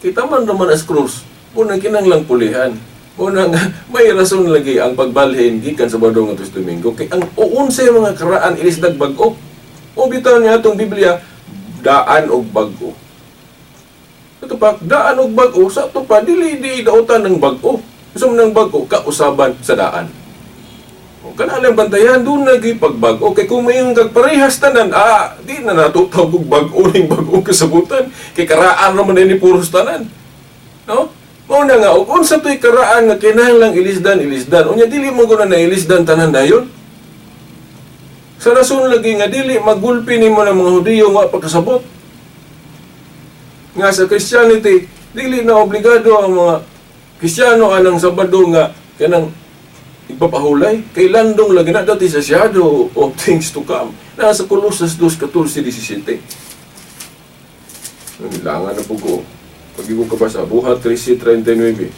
Kita man naman as krus, muna kinanglang pulihan. Muna nga, may rason lagi ang pagbalhin gikan sa Sabado nga Domingo. Kay ang uunsay mga karaan ilisdag bag-o. O bitaw niya itong Biblia, daan og bag-o. Ito pa, daan og bag-o, sa ito pa, dili dautan ng bag-o. Gusto mo ng bag-o, kausaban sa daan. O kanalang bantayan, doon nagi pagbag-o. Kay kung mayroong kagparehas tanan, di na natutawag og bag-o ng bag-o kasabutan. Kay karaan naman din ni puros tanan. No? Una nga, kung sa to'y karaan nga kinahanglang ilisdan. Unya, dili mo guna na ilisdan tanan dayon. Sa rason lagi nga, dili magulpi ni mo ng mga Hudiyo nga pagkasabot. Nga sa Christianity, dili na obligado ang mga Kristiyano anang Sabado nga kanang ipapahulay. Kay landong lagi na dati sa shadow of things to come. Nasa Colossus 2:14-17. Nilangan na po ko. Pag ibo ka pa sa buhat 13:39,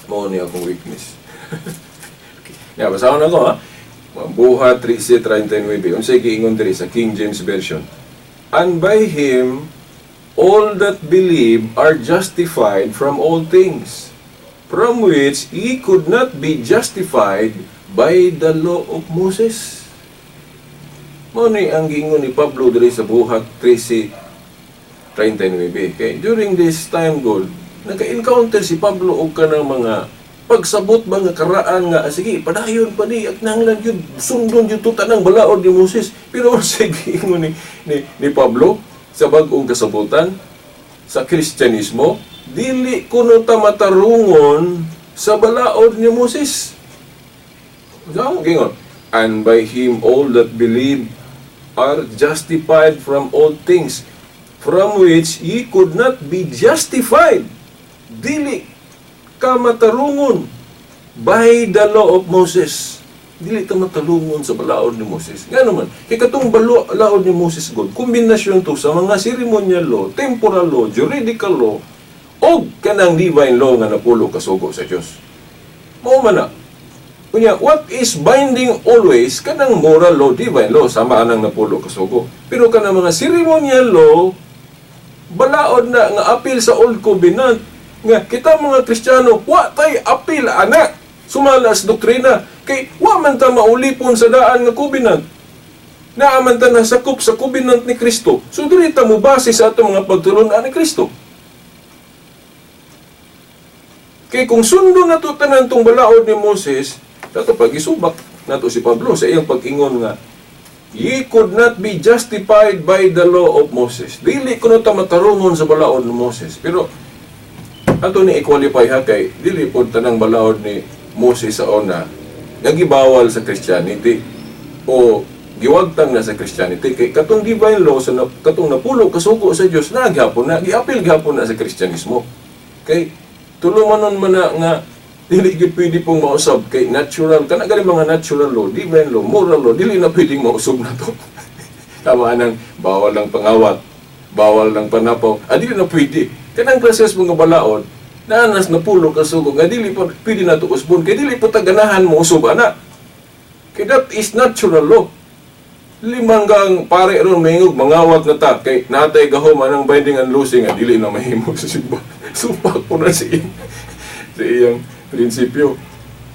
mao ni akong weakness. Okay. Basahon ako ha. Buhat 13:39. Unsay giingon diri sa King James Version. And by him all that believe are justified from all things, from which ye could not be justified by the law of Moses. Mao ni ang giingon ni Pablo diri sa buhat 13:39. Okay? During this time goal, naka-encounter si Pablo og kanang mga pagsabot ba nga karaan nga sige padayon pa ni at nanglan yun sundon yun tanang balaod ni Moses. Pero sige ingon ni Pablo sa bag-ong kasabutan sa Kristyanismo, dili kuno ta matarungon sa balaod ni Moses. Ano gingon? And by him all that believe are justified from all things, from which ye could not be justified. Dili ka matarungon by the law of Moses. Dili ta matalungon sa balaod ni Moses. Nga naman, katong balaod ni Moses God, kombinasyon to sa mga ceremonial law, temporal law, juridical law, o kanang divine law nga napulo kasugo sa Diyos. Mao man na. Kunya, what is binding always, kanang moral law, divine law, sama anang napulo kasugo. Pero kanang mga ceremonial law, balaod na nga apil sa Old Covenant, nga kita mga Kristiyano, wa tay apil anak, sumalas doktrina, kay wa man ta maulipon sa daan nga Covenant. Naaman ta nasakop sa Covenant ni Kristo. So dili ta mo base sa atong mga pagtulon-an ni Kristo. Kay kung sundo na to tanan tong balaod ni Moses, dato pag isubak nato si Pablo sa iyang pag-ingon nga Ye could not be justified by the law of Moses. Dili kuno ta matarungon sa balaod ni Moses. Pero ato ni i-qualify ha kay dili pod tanang balaod ni Moses sa una nga gibawal sa Christianity o giwagtang na sa Christianity kay katong divine law sa katong napulo kasugo sa Dios na gyapon na giapil gyapon na sa Kristyanismo. Kay tulumanon man na nga dili gid pwede pong mausab kay natural kana gali mga natural law, divine law, moral law dili na pwedeng mausab na to. Tama nang bawal lang pangawat, bawal lang panapaw, dili na pwede. Kanang klases mga balaod nanas na pulo kasugo nga dili pa pwede na to usbon kay dili po taganahan mo usab ana. Kay that is natural law. Limanggang pare ron mayngog mangawat na ta kay natay gahom anang binding and losing nga dili na mahimo sa simba. Supak po na si iyang prinsipyo.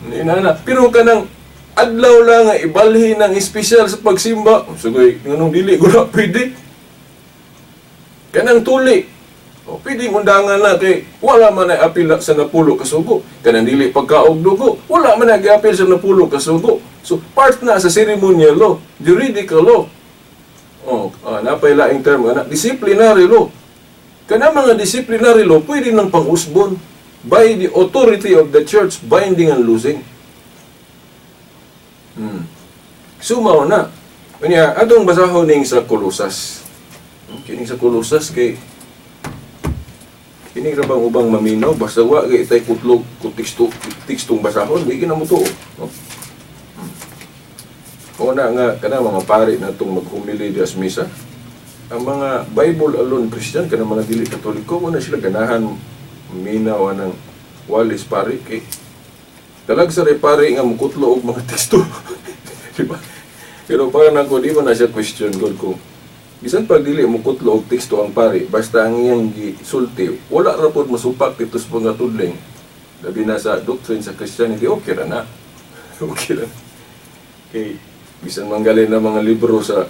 Inana, pero kanang adlaw lang nga ibalhin ng espesyal sa pagsimba. Sugoy, nganong dili ko na pwede. Kanang tuli. O, pwede undangan na kay wala man na apil sa napulo kasugo. Kanang dili pagkaog dugo, wala man na apil sa napulo kasugo. So, part na sa ceremonial law, juridical law. Napay laing term, disciplinary law. Kanang mga disciplinary law, pwede nang pang-usbon by the authority of the church, binding and losing. Sumaw na. Kanya, atong basahon ning sa Kolosas. Kining sa Kolosas kay kining ra bang ubang maminaw basta wa kay itay kutlog kung tekstong basahon di na mo tuo. No? Una nga kana mga pari natong maghumili dias misa. Ang mga Bible alone Christian kana mga dili Katoliko una sila ganahan minaw ng walis pari kay talag sa pari nga mukutlo og mga teksto. Diba? Pero para nako di man na siya question god ko. Bisan pag dili mukutlo og teksto ang pari basta ang iyang gisulti wala ra pod masupak kitos mga tudling. Labi na sa doctrine sa Christianity okay ra na. Okay ra. Kay bisan manggalin na mga libro sa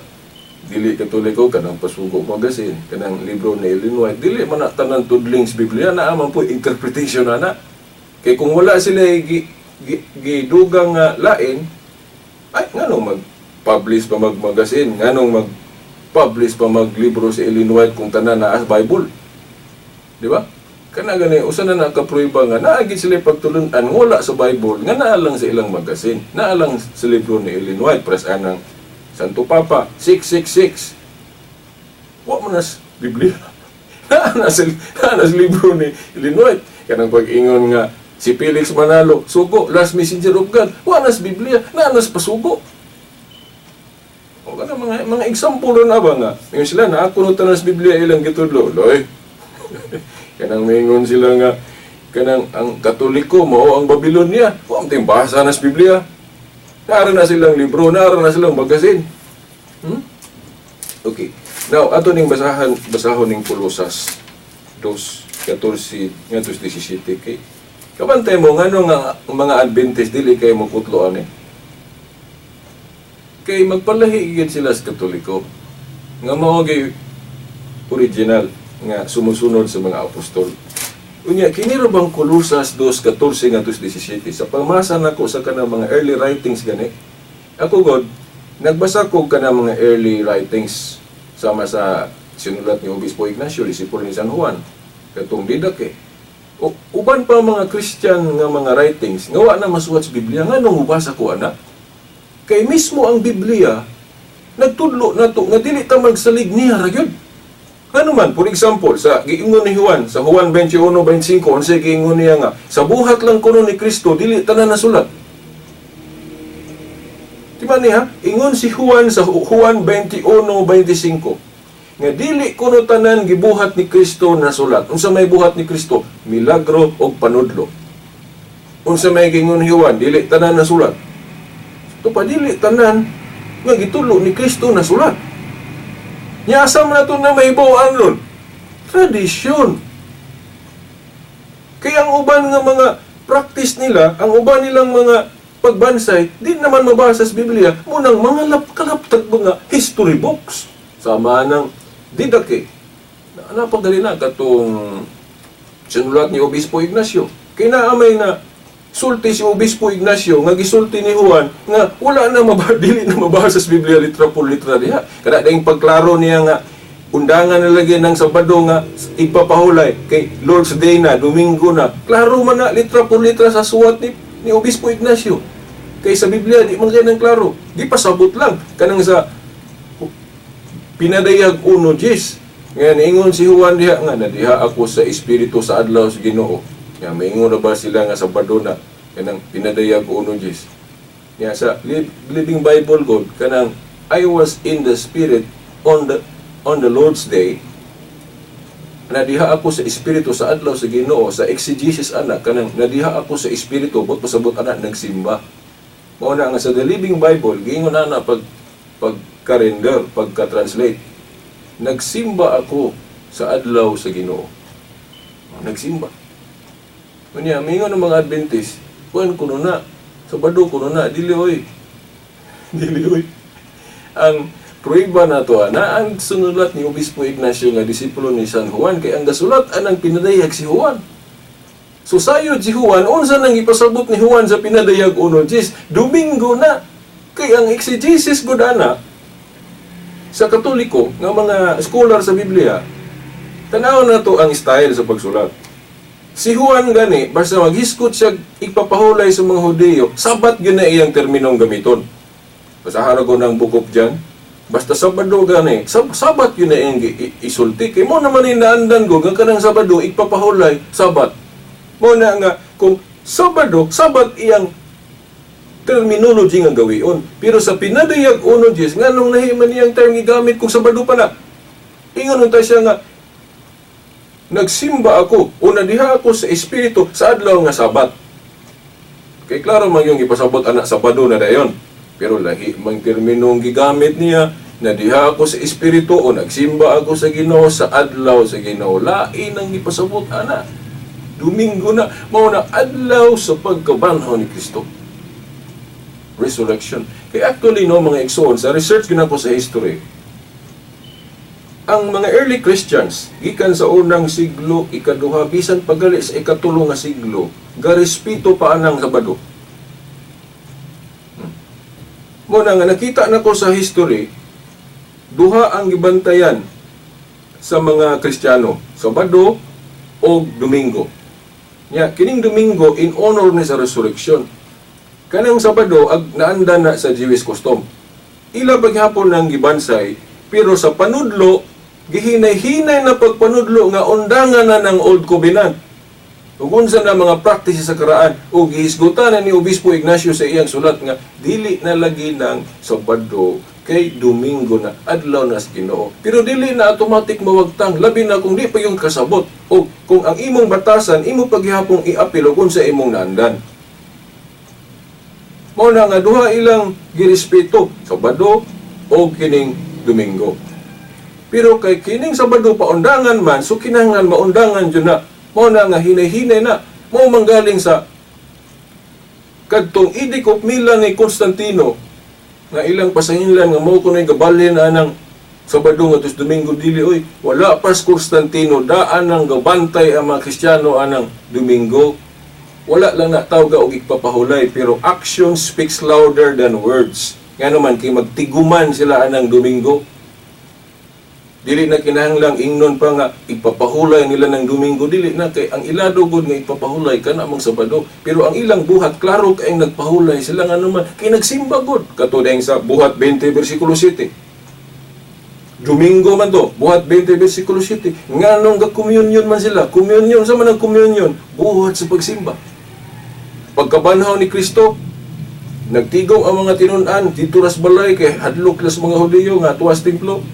dili Katoliko kanang Pasugo Magazine kanang libro ni Ellen White dili man na tanan tudling sa Biblia na man po interpretation na kay kung wala sila gidugang lain ay nganong mag-publish pa mag-magazine nganong mag-publish pa mag-libro si Ellen White kung tanan na as Bible di ba kana gani usa na nakapruiba nga naagi sila pagtulunan wala sa Bible nga naa lang sa ilang magazine naa lang sa libro ni Ellen White pres anang Santo Papa 666 wa man nas Biblia naa na sa libro ni Ellen White kanang pag-ingon nga si Felix Manalo sugo last messenger of God wa nas Biblia naa nas pasugo o kana mga example na ba nga ingon sila na ako no tanas Biblia ilang gitudlo loy kanang mingon sila nga kanang ang Katoliko mao ang Babylonia wa ang basa nas Biblia naara na silang libro naara na silang magazine okay now ato ning basahon ning Kolosas 2:14 ngadto 17 kay kabantay mo ngano nga mga Adventist dili kay mokutlo ani kay magpalahi gid sila sa Katoliko nga mao gyud original nga sumusunod sa mga apostol. Unya kini ra bang Kolosas 2:14 ngadto 17 sa pamasa nako sa kanang mga early writings gani. Ako god nagbasa ko kanang mga early writings sama sa sinulat ni Obispo Ignacio disipulo ni San Juan katong Didache. Uban pa mga Christian nga mga writings nga wa na masuwat sa Biblia nganong mubasa ko ana. Kay mismo ang Biblia nagtudlo nato nga dili ta magsalig niya ra gyud. Ano man, for example, sa giingon ni Juan, sa Juan 21:25, unsay giingon niya nga, sa buhat lang kuno ni Kristo, dili tanan nasulat. Diba niya? Ingon si Juan sa Juan 21:25, nga dili kuno tanan gibuhat ni Kristo nasulat. Unsa may buhat ni Kristo? Milagro o panudlo. Unsa may giingon ni Juan, dili tanan nasulat. Ito pa, dili tanan nga gitulo ni Kristo nasulat. Nyasam na ito na may bawaan nun. Tradisyon. Kaya ang uban nga mga practice nila, ang uban nilang mga pagbansay, di naman mabasa sa Biblia, munang mga kalaptag mga history books. Sama ng Didache. Napagali na katong sinulat ni Obispo Ignacio. Kaya naamay na sulti si Obispo Ignacio nga gisulti ni Juan nga wala na dili na mabasa sa Biblia litra por litra diha. Kada dayong pagklaro niya nga undangan na lagi ng Sabado nga ipapahulay kay Lord's Day na, Domingo na. Klaro man na litra por litra sa suwat ni Obispo Ignacio. Kay sa Biblia di man ganang klaro. Di pasabot lang kanang sa pinadayag 1:10. Nga niingon si Juan diha nga nadiha ako sa espiritu sa adlaw sa Ginoo. Nga maingon na ba sila nga Sabado na kanang pinadayag 1:10. Nga sa Living Bible God kanang I was in the spirit on the Lord's Day. Nadiha ako sa espiritu sa adlaw sa Ginoo. Sa exegesis ana kanang nadiha ako sa espiritu but pasabot ana nagsimba. Mao na nga sa The Living Bible giingon ana pagka-render, pagka-translate. Nagsimba ako sa adlaw sa Ginoo. Nagsimba. Kunya, mingon ng mga Adventist, kuan kuno na, Sabado kuno na, dili oy. Ang pruiba na to, na ang sunulat ni Obispo Ignacio nga disipulo ni San Juan, kay ang gasulat anang pinadayag si Juan. So sayod si Juan, unsa nang ipasabot ni Juan sa pinadayag 1:10, Domingo na. Kay ang exegesis gud ana sa Katoliko nga mga scholar sa Biblia, tanaw na to ang style sa pagsulat. Si Juan gani, basta maghiskot siya ipapahulay sa mga Hudiyo, Sabat yun na iyang terminong gamiton. Basahan ko ng Book of John, basta Sabado gani, Sabat yun na iyang isulti. Kaya mo naman inaandan ko, nga kanang Sabado, ipapahulay, Sabat. Mo na nga, kung Sabado, Sabat iyang terminology nga gawion. Pero sa pinadayag 1:10, nga nung nahiman niyang term gigamit kung Sabado pa na. Ingon tayo siya nga, nagsimba ako o nadiha ako sa espiritu sa adlaw nga Sabat. Kay klaro man yung ipasabot anak Sabado na dayon. Pero lahi mang terminong gigamit niya, nadiha ako sa espiritu o nagsimba ako sa Ginoo sa adlaw sa Ginoo. Lain ang ipasabot ana. Domingo na, mao na adlaw sa pagkabanhaw ni Kristo. Resurrection. Kaya actually no mga igsoon, sa research gina ko sa history, ang mga early Christians gikan sa unang siglo, ikaduha bisan pagali sa ikatulo nga siglo, garespeto pa anang Sabado. Muna nga nakita na ko sa history, duha ang gibantayan sa mga Kristiyano, Sabado o Domingo. Kining Domingo in honor ni sa resurrection. Kanang Sabado ag naandan na sa Jewish custom. Ila paghapon nang gibansay, pero sa panudlo gihinay-hinay na pagpanudlo nga undangan na ng Old Covenant. Ug unsa na mga practices sa karaan o gihisgutan na ni Obispo Ignacio sa iyang sulat nga dili na lagi ng Sabado kay Domingo na adlaw na sa Ginoo. Pero dili na automatic mawagtang labi na kung di pa yung kasabot o kung ang imong batasan imo paghihapong iapil kung sa imong naandan. Mao na nga duha ilang girespeto, Sabado o kining Domingo. Pero kay kining Sabado pa undangan man, so kinahanglan maundangan jud na. Mao na nga hinay-hinay na, mao manggaling sa kadtong Edict of Milan ni Constantino nga ilang pasahinlan nga mao kunoy gabalin anang Sabado nga tus Domingo dili oy. Wala pas Constantino daan ang gabantay ang mga Kristiyano anang Domingo. Wala lang na tawga og igpapahulay, pero action speaks louder than words. Nga naman kay magtiguman sila anang Domingo. Dili na kinahanglang ingnon pa nga ipapahulay nila ng Domingo, dili na kay ang ilado gud nga ipapahulay kana mong Sabado. Pero ang ilang buhat klaro kay nagpahulay sila nga naman kay nagsimba gud. Katudeng sa buhat 20 bersikulo 7. Domingo man to, buhat 20 bersikulo 7. Nganong ga-communion man sila? Communion sa man ang communion, buhat sa pagsimba. Pagkabanhaw ni Kristo, nagtigom ang mga tinun-an dito ras balay kay hadlok las mga Hudiyo nga tuwas templo.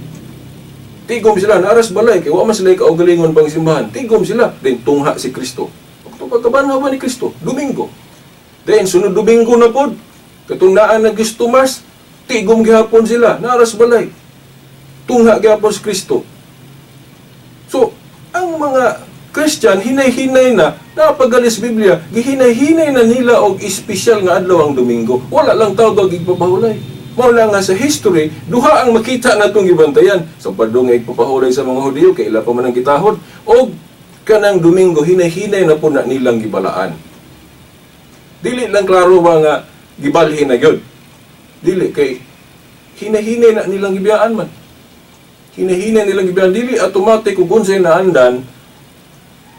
Tigom sila, naras balay, kaya wala sila kaugalingon pang simbahan. Tigom sila, then tungha si Kristo. Pagkabanhaw ba ni Kristo? Domingo. Then, sunod Domingo na pod, katundaan na Gisto Mars, tigom gihapon sila, naras balay. Tungha gihapon si Kristo. So, ang mga Christian, hinay-hinay na, napagalis Biblia, gihinay-hinay na nila og espesyal nga adlaw ang Domingo. Wala lang tawag igpapahulay. Mao nga sa history, duha ang makita natong gibantayan. Sabado nga ipapahulay sa mga Hudiyo kay ila pa man ang kitahod o kanang Domingo hinay-hinay na po na nilang gibalaan. Dili lang klaro ba nga gibalhin na yun. Dili kay hinahinay na nilang gibiyaan man. Hinahinay nilang gibiyaan. Dili automatic kung unsay naandan,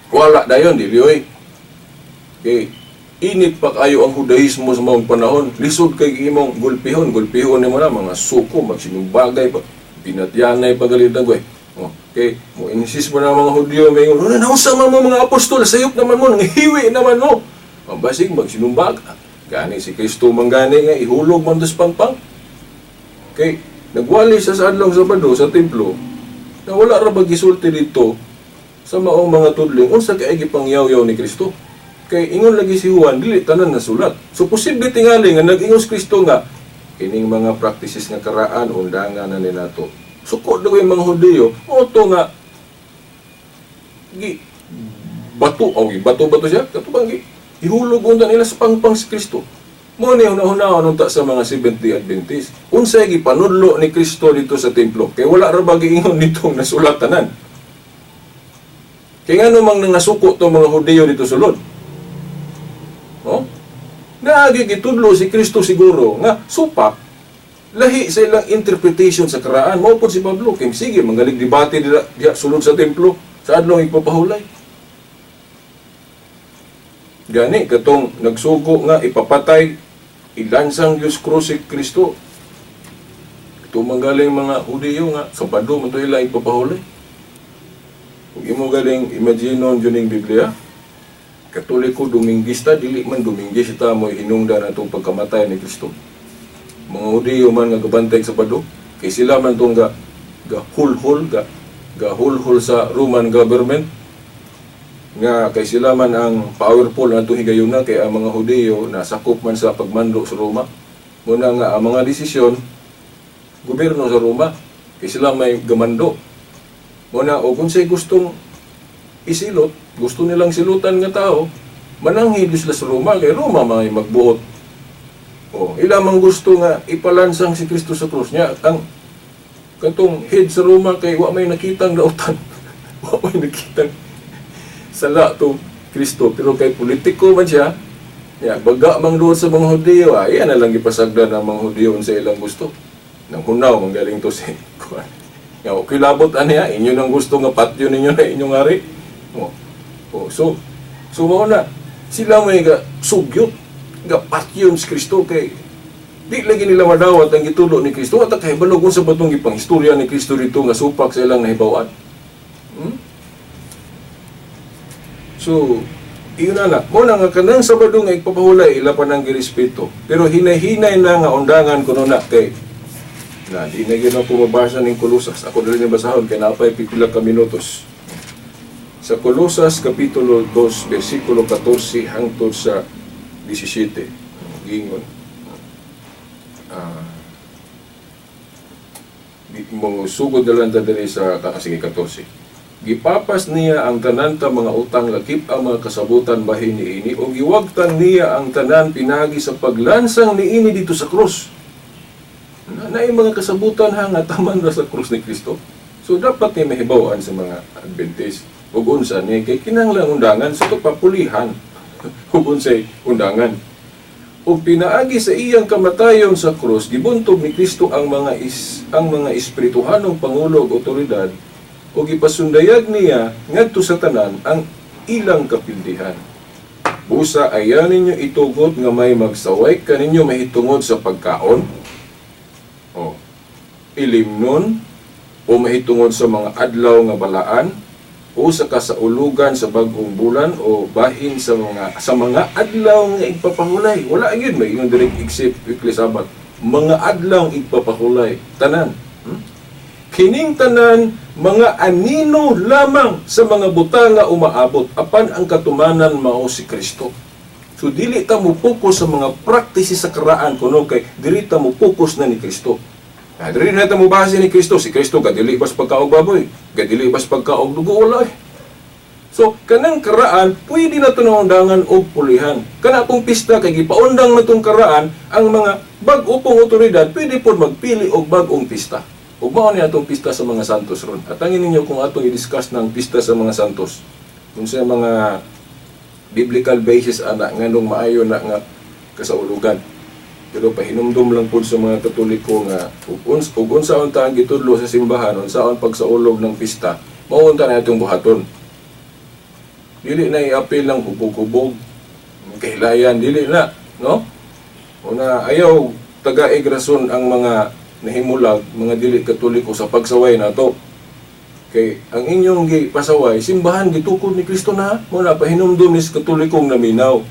wala dayon, dili oy. Kay init pa kayo ang Judaismo sa mga panahon. Lisod kay imong gulpihon ni mo na mga suko, magsinumbagay pa, pinatyanay pagalitan ko eh. Okay, mo insist mo na mga Hudyo, may nausa man mo mga apostol, sayop naman mo, hiwi naman mo. Ang basig, magsinumbag. Gani si Kristo manggani nga, ihulog man dos pangpang. Okay, nagwali siya sa adlong Sabado sa templo, na wala ra ba gisulti dito sa maong mga tudling, unsa kay gipangyaw-yaw ni Kristo. Kay ingon lagi si Juan, dili tanan na sulat. So posible tingali nga nag-ingon si Kristo nga, ining mga practices nga karaan, undangan na ni nato. Suko daw yung mga Hudyo, oto nga, bato siya, katubang ihulog unta nila sa pangpang si Kristo. Mo ni hunahunahon unta sa mga Seventh Day Adventist. Unsay gipanudlo ni Kristo dito sa templo, kay wala ra ba giingon nitong nasulatanan. Kay ngano mang nangasuko to mga Hudyo dito sulod. Oh? Nagigitudlo si Kristo siguro nga supak lahi sa ilang interpretation sa karaan. Mao po si Pablo kay sige manggalig debate diha sulod sa templo sa adlong ipapahulay. Gani katong nagsugo nga ipapatay ilansang Diyos krus si Kristo. Ito manggaling mga Hudyo nga Sabado man to ila ipapahulay. Kung imo galing imaginon juning Biblia, Katoliko Dominguista dili man Dominguista mo hinungdan atong pagkamatay ni Kristo. Mga Hudyo man nga gabantay sa Sabado, kay sila man itong gahulhol sa Roman government, nga kay sila man ang powerful na itong higayuna, kay ang mga Hudyo nasakop man sa pagmando sa Roma. Muna nga ang mga desisyon, gobyerno sa Roma, kay sila may gamando. Muna o kung sa'y gustong isilot, gusto nilang silutan nga tao, mananghid sila sa Roma, kay Roma may magbuot. Ilamang gusto nga ipalansang si Kristo sa krus niya. Ang katong head sa Roma kay wa may nakitang dautan. Wa may nakitang sala to Kristo. Pero kay politiko man siya, baga mang doon sa mga Hudyo, yan na lang ipasagdan ng mga Hudyo sa ilang gusto. Nang hunaw, manggaling to si Kuan. Okay, labot niya, inyo nang gusto nga patyo ninyo na inyong ari. So mauna, sila may sugyot nga patyon si Kristo kay di lagi nila madawat ang gitulo ni Kristo at kay balog sa batong ipang istorya ni Kristo dito nga supak sa ilang nahibawan. So iyon na mo na nga kanang Sabado nga ipapahulay ila pa nang girespeto, pero hinay-hinay na nga undangan kuno na kay na di na gyud ako mabasa ning Kolosas. Ako dili ni basahon kay napay pipila ka minutos. Sa Kolosas kapitulo 2 bersikulo 14 hangtod sa 17 gingon mo sugod dalan ta diri sa sige 14. Gipapas niya ang tanan ta mga utang lakip ang mga kasabutan bahin niini o giwagtan niya ang tanan pinagi sa paglansang niini dito sa krus. Naay mga kasabutan nga taman ra sa krus ni Kristo. So dapat ni mahibaw-an sa mga Adventist ug unsa ni kay kinahanglan undangan sa papulihan. Unsay undangan. O pinaagi sa iyang kamatayon sa krus, gibuntog ni Kristo ang mga espirituhanong pangulo ug otoridad o gipasundayag niya ngadto sa tanan ang ilang kapildihan. Busa ayan ninyo itugot nga may magsaway kaninyo mahitungod sa pagkaon, ilimnon, o mahitungod sa mga adlaw nga balaan, o sa kasaulugan sa bagong bulan o bahin sa mga adlaw nga igpapahulay. Wala gyud may ingon direct except weekly Sabbath. Mga adlaw igpapahulay tanan. Kining tanan mga anino lamang sa mga buta nga umaabot apan ang katumanan mao si Kristo. So dili ta mo focus sa mga practices sa karaan kuno kay dili ta mo focus na ni Kristo. Diri na ta mo base ni Kristo. Si Kristo gadili bas pagkaog baboy, gadili bas pagkaog dugo ulay. So kanang karaan pwede na to naundangan og pulihan. Kana pong pista kay gipaundang na tong karaan ang mga bag-o pong otoridad pwede pod magpili og bag-ong pista. Ug mao ni atong pista sa mga santos ron. At angin ninyo kung atong i-discuss ng pista sa mga santos. Kung sa mga biblical basis ana nganong maayo na nga kasaulugan. Pero pahinumdum lang po sa mga Katoliko nga ug unsaon ta ang gitudlo sa simbahan, unsaon pagsaulog ng pista, maunta na itong buhaton. Dili na i-apil ng hubog-hubog, kahilayan, dili na, no? Una, ayaw taga-ig rason ang mga nahimulag, mga dili Katoliko sa pagsaway na to. Kay ang inyong pasaway, simbahan gitukod ni Kristo na, muna pahinumdum ni Katolikong naminaw.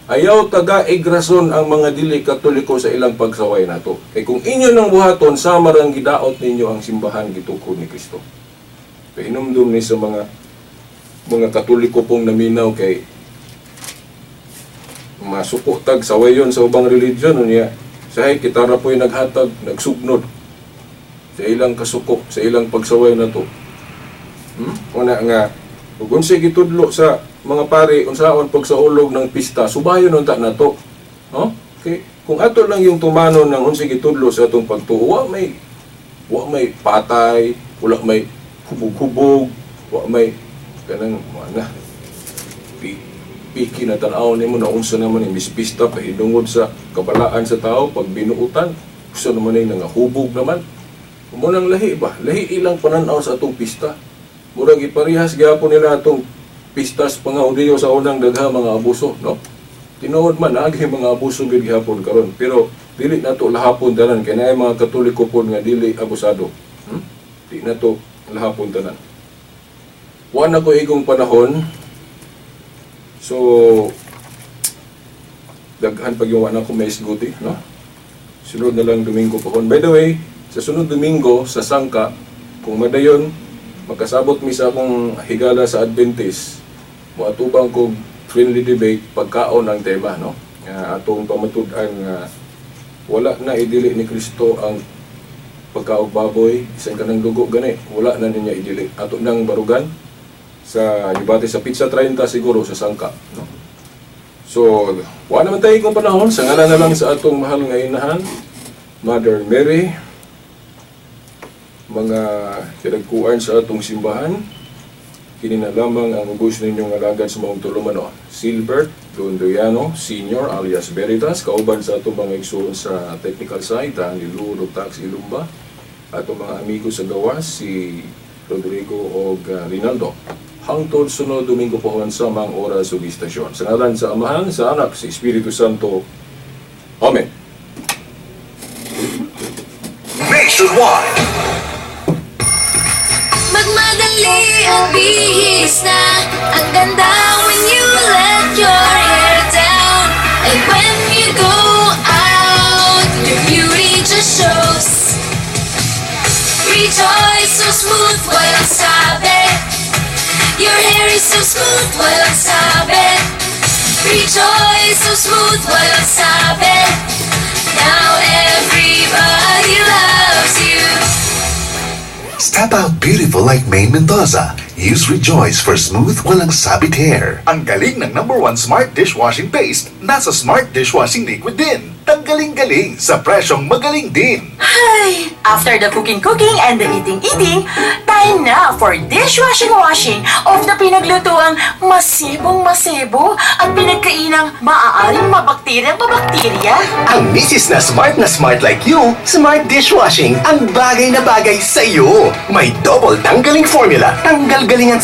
Ayaw taga-ig rason ang mga dili Katoliko sa ilang pagsaway na to. Kay kung inyo nang buhaton, samar ang gidaot ninyo ang simbahan gitukod ni Kristo. Pahinumdum ni sa mga Katoliko pong naminaw kay masuko tag sawayon sa ubang religion niya. Sahay kitara po'y naghatag, nagsugnod sa ilang kasuko, sa ilang pagsaway na to. Una nga, kung unsay gitudlo sa mga pari, unsaon pagsaulog ng pista, subayon unta na to. No? Okay. Kung ato lang yung tumanon ng unsay gitudlo sa atong pagtuo, wa may patay, wala may hubog-hubog, wa may kanang piki na tanaw nimo na unsa naman yung mispista pahidungod sa kabalaan sa tao pag binuutan, gusto naman yung nangahubog naman. Munang lahi ba? Lahi ilang pananaw sa atong pista. Murag iparihas gyapon nila atong pistas pangaudiyo sa unang dagha mga abuso, no? Tinuod man agi mga abuso gid gihapon karon, pero dili nato lahapon tanan kay naay mga Katoliko pod nga dili abusado. Di nato lahapon tanan. Wa na ko igong panahon. So daghan pag yung anak ko may isguti, no? Sunod na lang Domingo pohon. By the way, sa sunod Domingo sa Sangka, kung madayon makasabot mi sa akong higala sa Adventist, moatubang kog friendly debate pagkaon ang tema, no? Atong pamatud-an nga wala na idili ni Kristo ang pagkaog baboy, isang kanang dugo gani, wala na niya idili. Ato nang barugan sa debate sa Pizza 30 siguro sa Sangka, no? So, wala naman tayo kung panahon, sa ngalan na lang sa atong mahal nga inahan, Mother Mary, mga kinagkuan sa atong simbahan, kini na lamang ang ubos ninyong alagad sa mga tulumano. Silbert Dondoyano Sr. alias Veritas, kauban sa atong mga igsoon sa technical side, ang Lilu Tax Ilumba, atong mga amigo sa gawas, si Rodrigo o Rinaldo. Hangtod sunod Domingo pohon sa mga oras ug istasyon. Sa ngalan sa Amahan, sa Anak, sa Espiritu Santo. Amen.
Nationwide.
Magmadali ang bihis na ang ganda when you let your hair down. And when you go out, your beauty just shows. Rejoice, so smooth, walang sabi. Your hair is so smooth, walang sabi. Rejoice, so smooth, walang sabi. Now everybody loves you.
Step out beautiful like Maine Mendoza. Use Rejoice for smooth, walang sabit hair. Ang galing ng #1 Smart Dishwashing Paste, nasa Smart Dishwashing Liquid din. Tanggaling-galing sa presyong magaling din.
Ay, after the cooking and the eating, time na for dishwashing of the pinaglutuang masibong-masibo at pinagkainang maaaring mabakterya.
Ang misis na smart like you, Smart Dishwashing ang bagay na bagay sa iyo. May double tanggaling formula, tanggal galingan